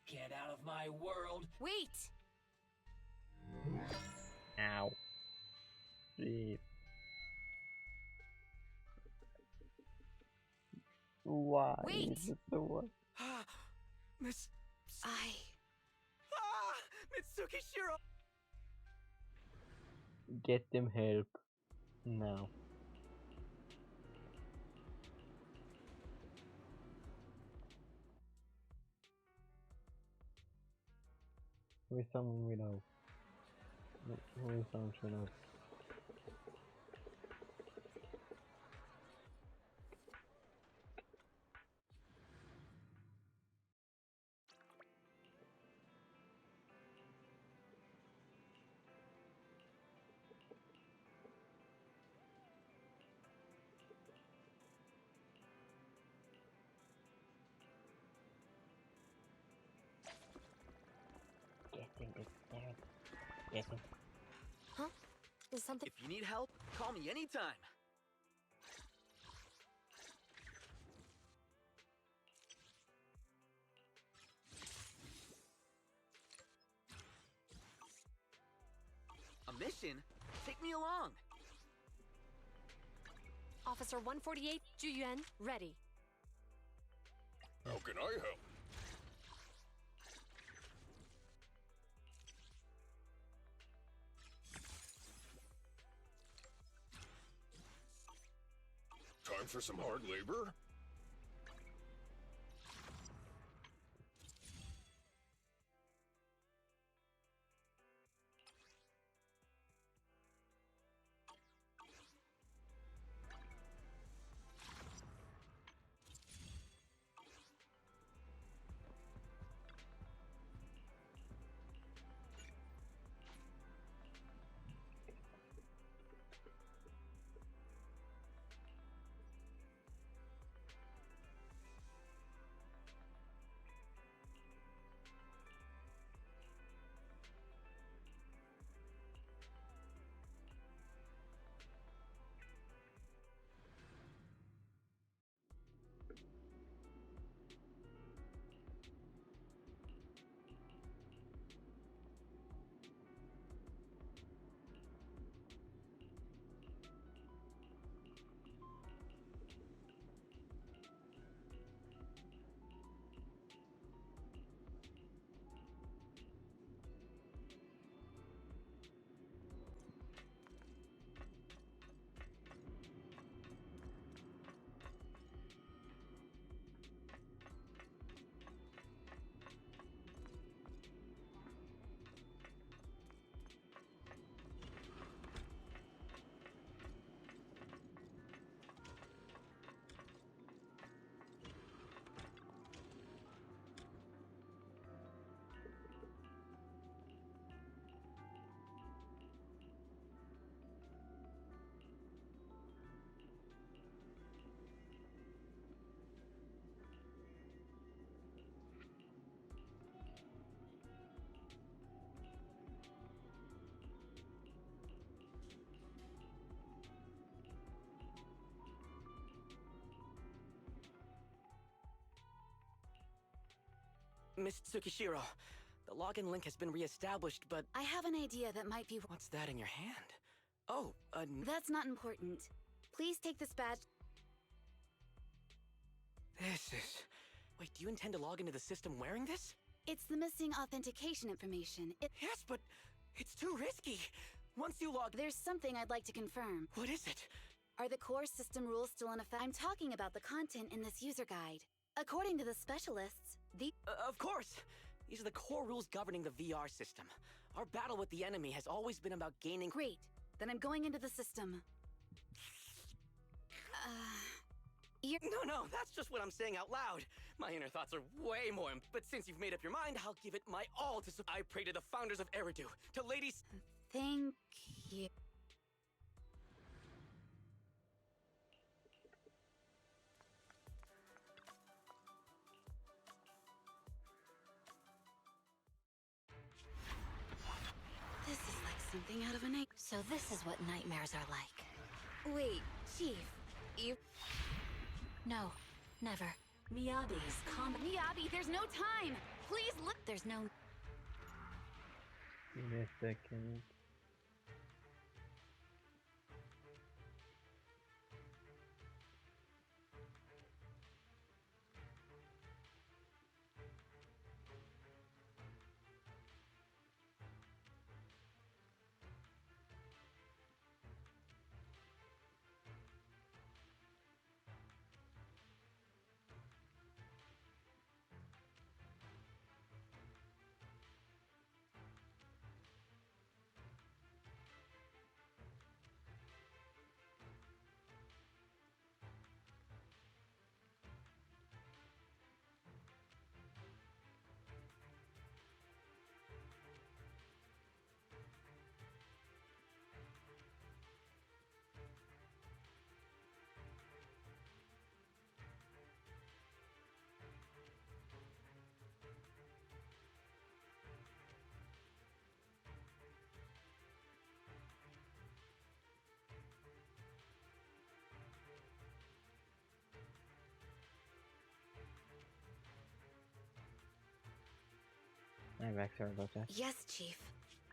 Get out of my world. Wait! Ow. Jeez. Why? Wait! Is it the one? Miss... I... Ah! Mitsuki Shiro! Get them help. Now. With someone we know. With someone we know. Getting it there. Getting. Huh? Is something... If you need help, call me anytime. A mission? Take me along. Officer 148, Juyuan, ready. How can I help? Time for some hard labor? Miss Tsukishiro, the login link has been reestablished, but... I have an idea that might be... What's that in your hand? Oh, That's not important. Please take this badge... This is... Wait, do you intend to log into the system wearing this? It's the missing authentication information. Yes, but it's too risky. Once you log... There's something I'd like to confirm. What is it? Are the core system rules still in effect? I'm talking about the content in this user guide. According to the specialists, Of course! These are the core rules governing the VR system. Our battle with the enemy has always been about gaining... Great. Then I'm going into the system. No, that's just what I'm saying out loud. My inner thoughts are way more... But since you've made up your mind, I'll give it my all to... I pray to the founders of Eridu, to ladies... Thank you. This is like something out of a night. So this is what nightmares are like. Wait, Chief, you... No, never. Miyabi's combat. Miyabi, there's no time! Please look. There's no. Give me a second. I'm back, sorry about that. Yes, Chief.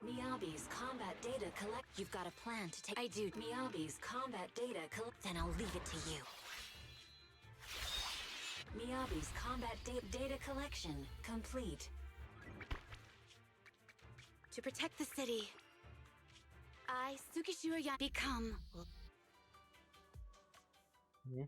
Miyabi's combat data collect. You've got a plan to take. I do. Miyabi's combat data collect. Then I'll leave it to you. Miyabi's combat data collection complete. To protect the city, I, Tsukishiro Ya, become... Yeah.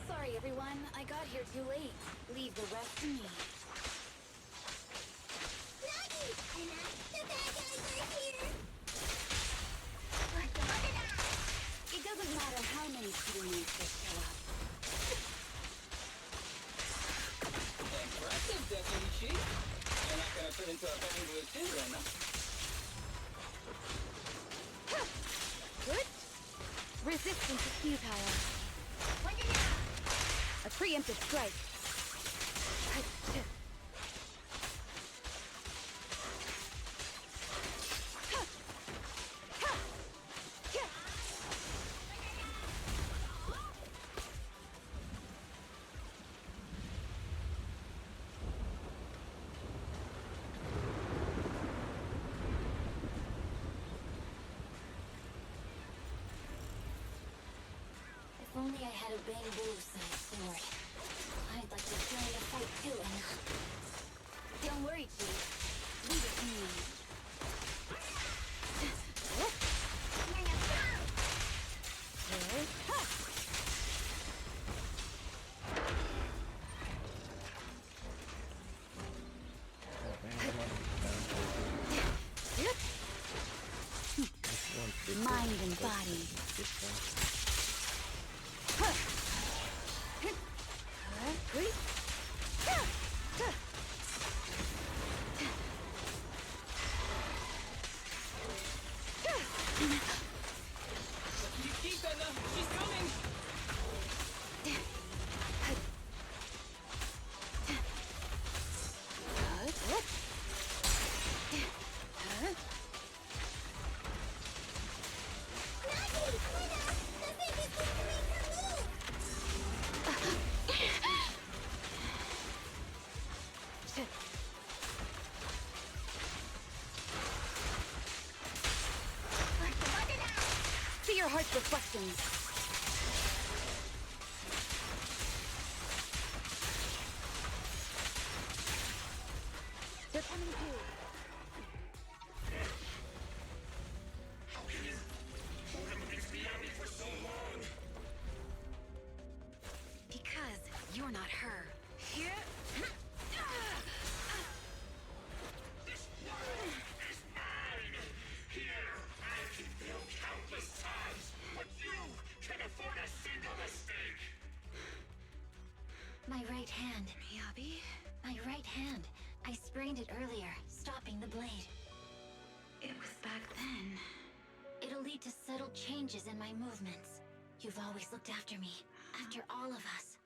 Sorry, everyone. I got here too late. Leave the rest to me. Nagi! The bad guys are here! It doesn't matter how many cheating monsters show up. Impressive, Deputy Chief. You're not gonna turn into a bamboo too, then, huh? Good. Resistance is futile. A preemptive strike. If only I had a bamboo-sized sword. I'd like to join the fight too, and... Don't worry, Chief. Leave it to me. Mind and body. You keep Edna. She's coming. See your heart's reflections. They're coming too. Because you're not her. Here. My right hand. Miyabi? My right hand. I sprained it earlier, stopping the blade. It was back then. It'll lead to subtle changes in my movements. You've always looked after me. After all of us.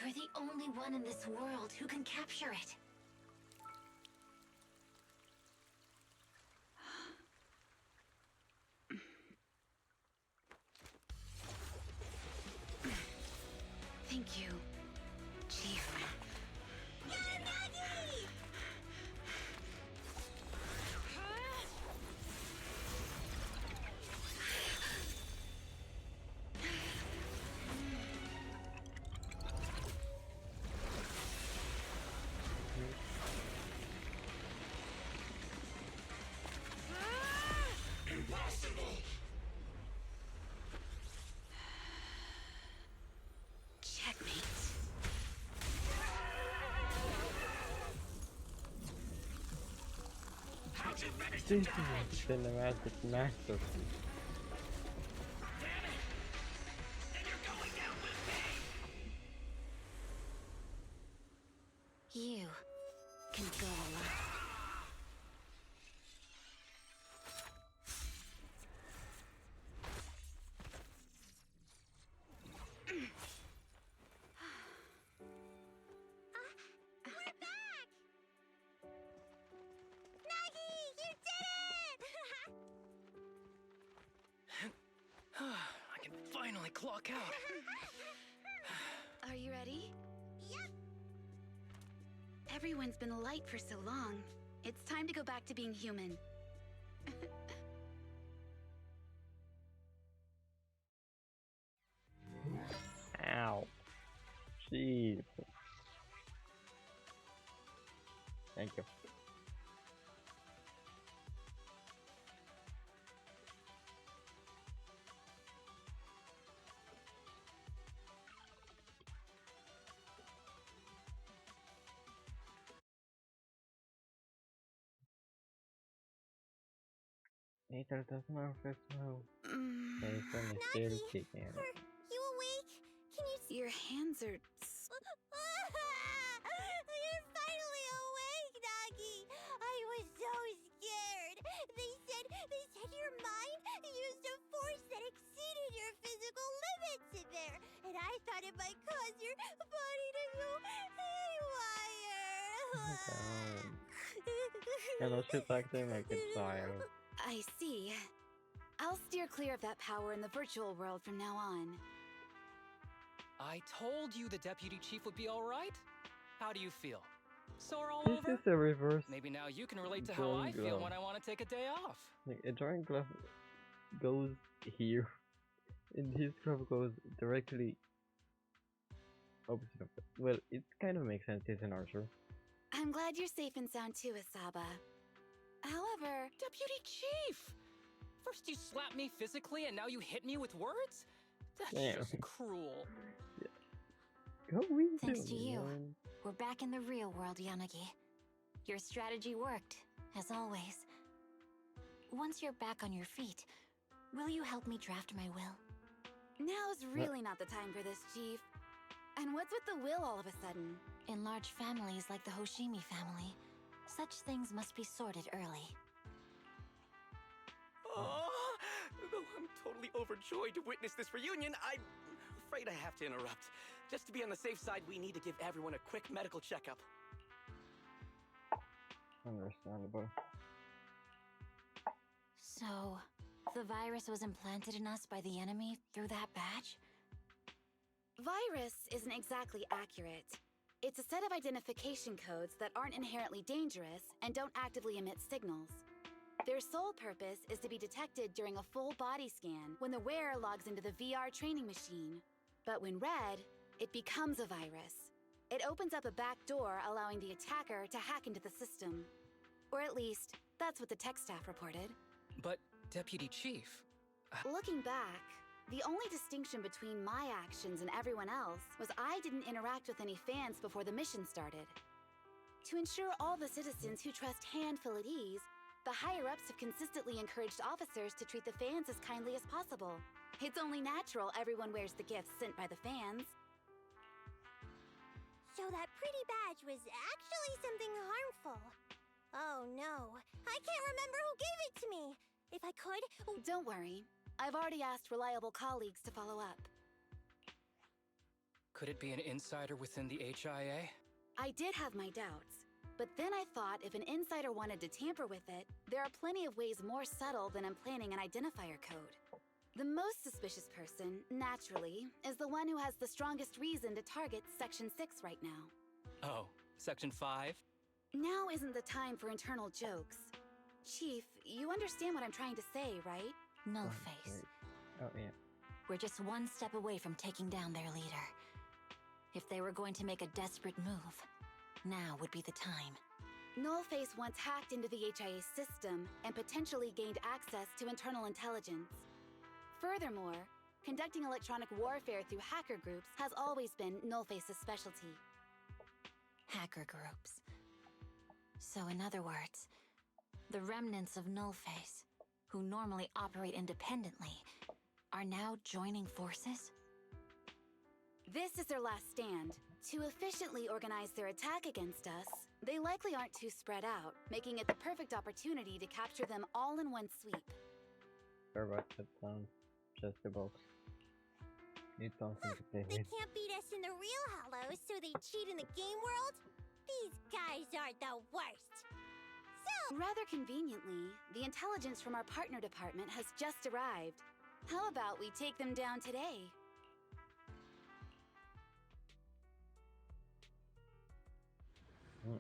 You're the only one in this world who can capture it. Thank you, Chief. This is a cinematic masterpiece. You can go alone. We're back! Nagi, you did it! I can finally clock out. Are you ready? Yep. Everyone's been light for so long. It's time to go back to being human. Ow. Jeez. Thank you. Later does not affect well. Nathan is still Nagi, kicking. are you awake? Can you see? Your hands are... You're finally awake, Nagi! I was so scared. They said your mind used a force that exceeded your physical limits in there. And I thought it might cause your body to go haywire. And now she's acting like a child. I see. I'll steer clear of that power in the virtual world from now on. I told you the deputy chief would be all right. How do you feel? Sore all This over? is a reverse. Maybe now you can relate to how I Joint feel glove. when I want to take a day off. Like a giant glove goes here, and his glove goes directly opposite of it. Well, it kind of makes sense. He's an archer. I'm glad you're safe and sound too, Asaba. However... Deputy Chief! First you slap me physically and now you hit me with words? That's Damn. just cruel. Go easy, Thanks to you. man. We're back in the real world, Yanagi. Your strategy worked, as always. Once you're back on your feet, will you help me draft my will? Now's really not the time for this, Chief. And what's with the will all of a sudden? In large families like the Hoshimi family, such things must be sorted early. Oh, though I'm totally overjoyed to witness this reunion, I'm afraid I have to interrupt. Just to be on the safe side, we need to give everyone a quick medical checkup. Understandable. So, the virus was implanted in us by the enemy through that badge? Virus isn't exactly accurate. It's a set of identification codes that aren't inherently dangerous and don't actively emit signals. Their sole purpose is to be detected during a full body scan when the wearer logs into the VR training machine. But when read, it becomes a virus. It opens up a back door, allowing the attacker to hack into the system. Or at least, that's what the tech staff reported. But, Deputy Chief... Looking back, the only distinction between my actions and everyone else was I didn't interact with any fans before the mission started. To ensure all the citizens who trust Han feel at ease, the higher-ups have consistently encouraged officers to treat the fans as kindly as possible. It's only natural everyone wears the gifts sent by the fans. So that pretty badge was actually something harmful. Oh no, I can't remember who gave it to me. If I could... Don't worry. I've already asked reliable colleagues to follow up. Could it be an insider within the HIA? I did have my doubts, but then I thought if an insider wanted to tamper with it, there are plenty of ways more subtle than implanting an identifier code. The most suspicious person, naturally, is the one who has the strongest reason to target Section 6 right now. Oh, Section 5? Now isn't the time for internal jokes. Chief, you understand what I'm trying to say, right? Nullface. Oh, yeah. We're just one step away from taking down their leader. If they were going to make a desperate move, now would be the time. Nullface once hacked into the HIA system and potentially gained access to internal intelligence. Furthermore, conducting electronic warfare through hacker groups has always been Nullface's specialty. Hacker groups. So in other words, the remnants of Nullface, who normally operate independently, are now joining forces? This is their last stand. To efficiently organize their attack against us, they likely aren't too spread out, making it the perfect opportunity to capture them all in one sweep. Robot, that sounds just a box. Need something to play They with. can't beat us in the real Hollows, so they cheat in the game world? These guys are the worst. Rather conveniently, the intelligence from our partner department has just arrived. How about we take them down today? Hmm.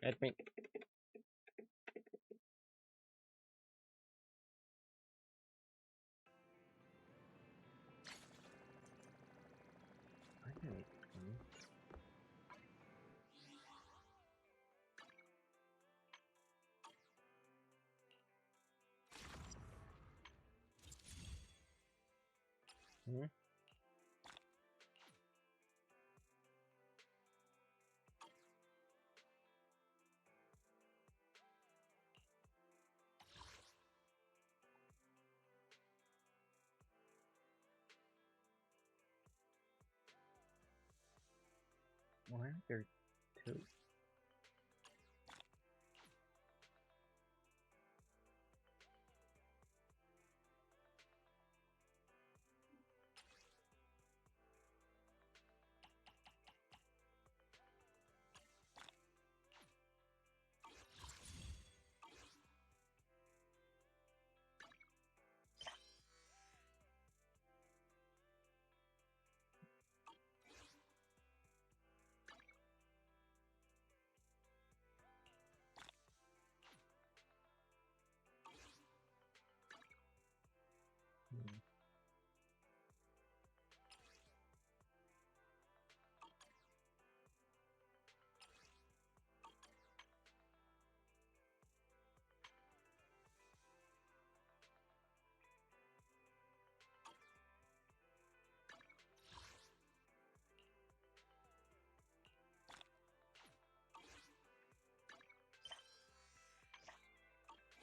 Let me. I can. Hmm? Why are there two? Hmm.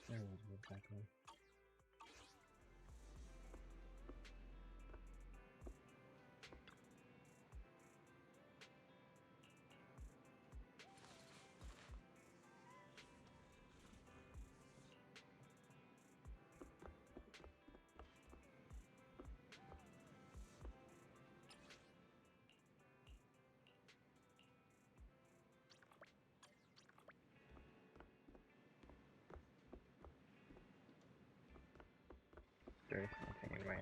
There was exactly. There's something in my eye.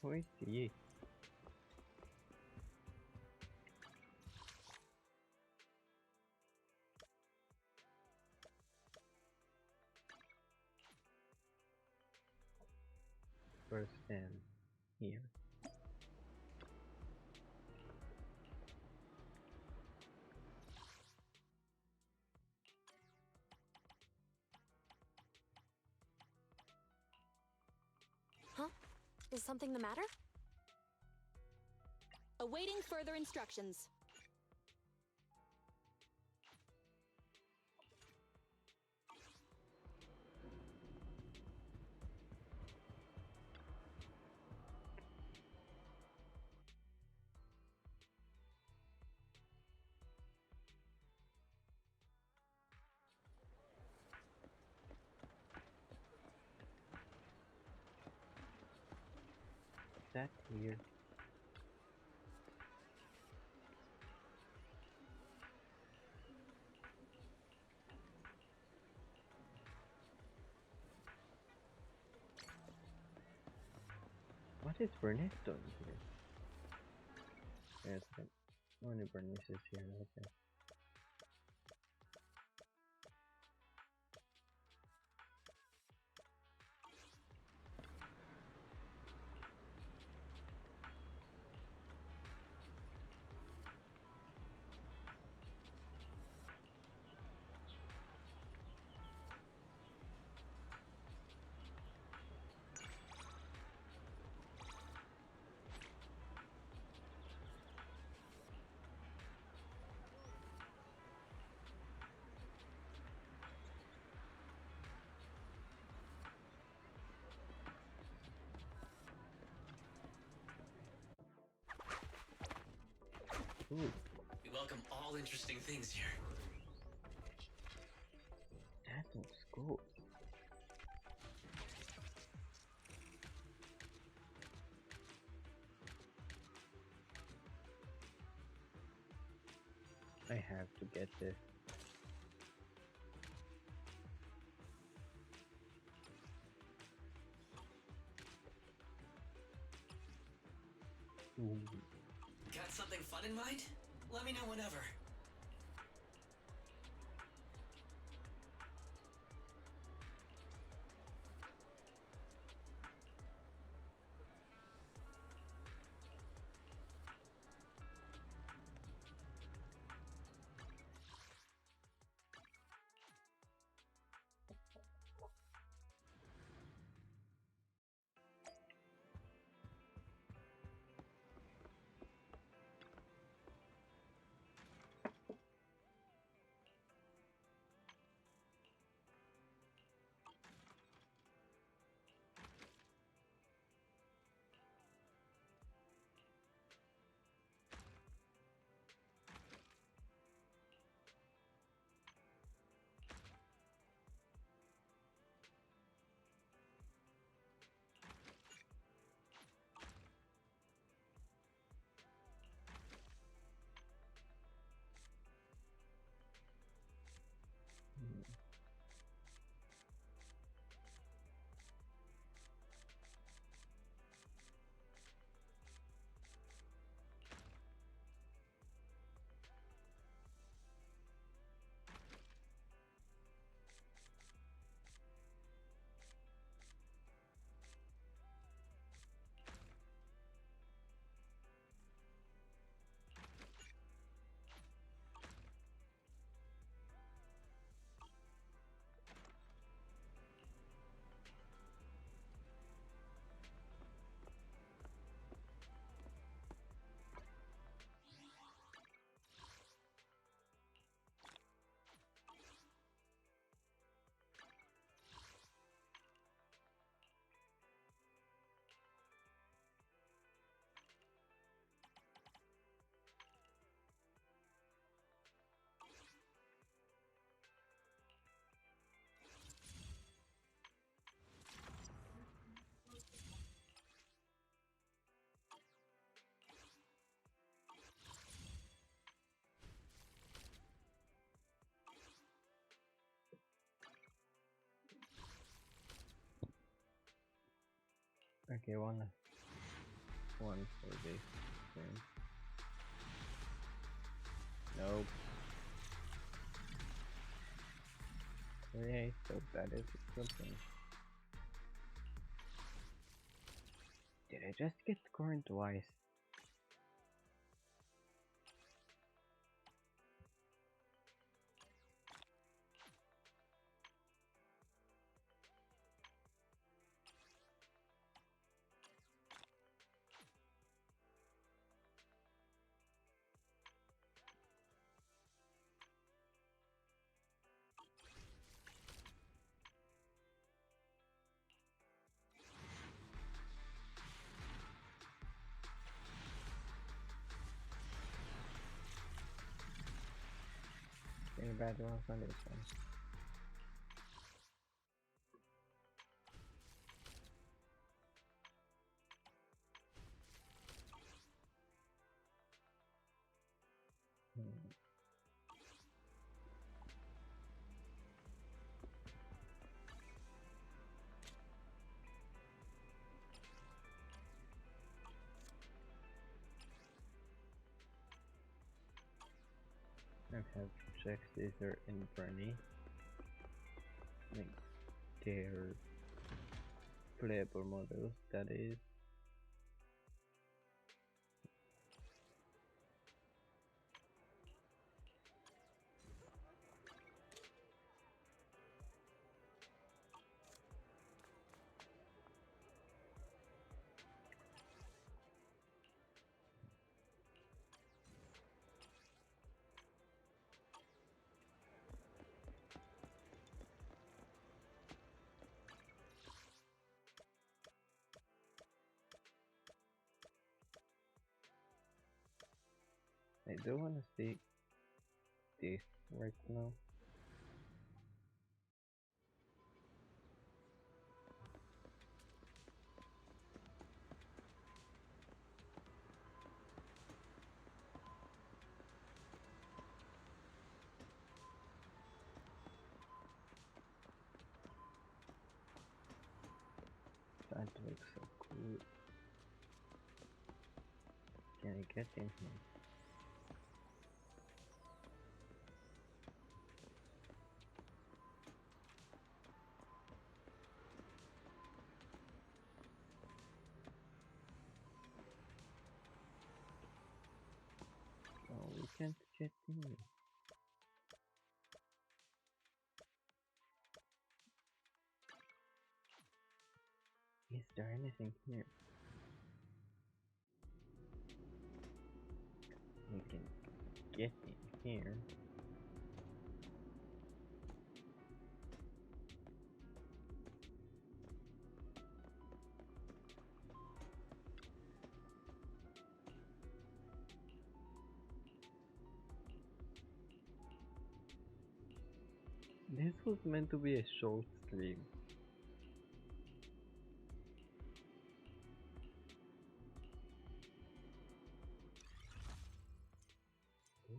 Who is he? First stand here. Huh? Is something the matter? Awaiting further instructions. That here. What is Burnett doing here? Yes, but only Burnett is here, okay. Ooh. We welcome all interesting things here. That looks cool. I have to get this. Ooh. Got something fun in mind? Let me know whenever. Okay, one last one for this stream. Nope. Okay, so that is something. Did I just get corn twice? Any bad rolls on this one? Hmm. I have checked Caesar and Bernie. Like their playable models, that is. I do want to see this right now. That looks so cool. Can I get in here? Oh, we can't get in. Is there anything here? We can get in here. This was meant to be a short stream.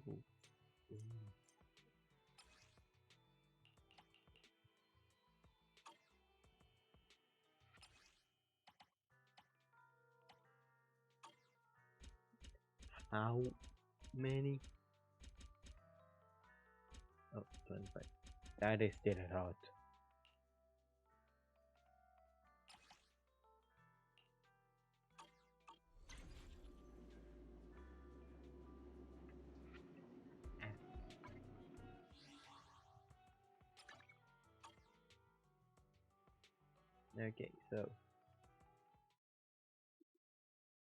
Ooh. Ooh. How many? Oh, 25. That is still a lot. Okay, so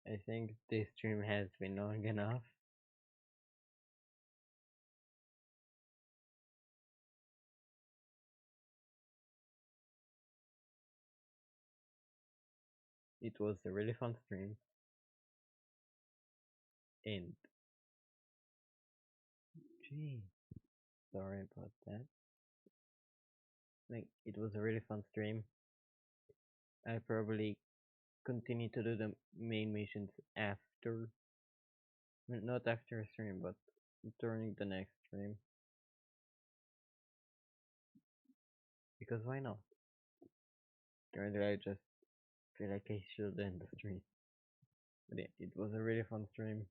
I think this stream has been long enough. It was a really fun stream, and gee, sorry about that. Like, it was a really fun stream. I probably continue to do the main missions after, well, not after a stream, but during the next stream. Because why not? Currently, I just feel like I should end the stream. But yeah, it was a really fun stream.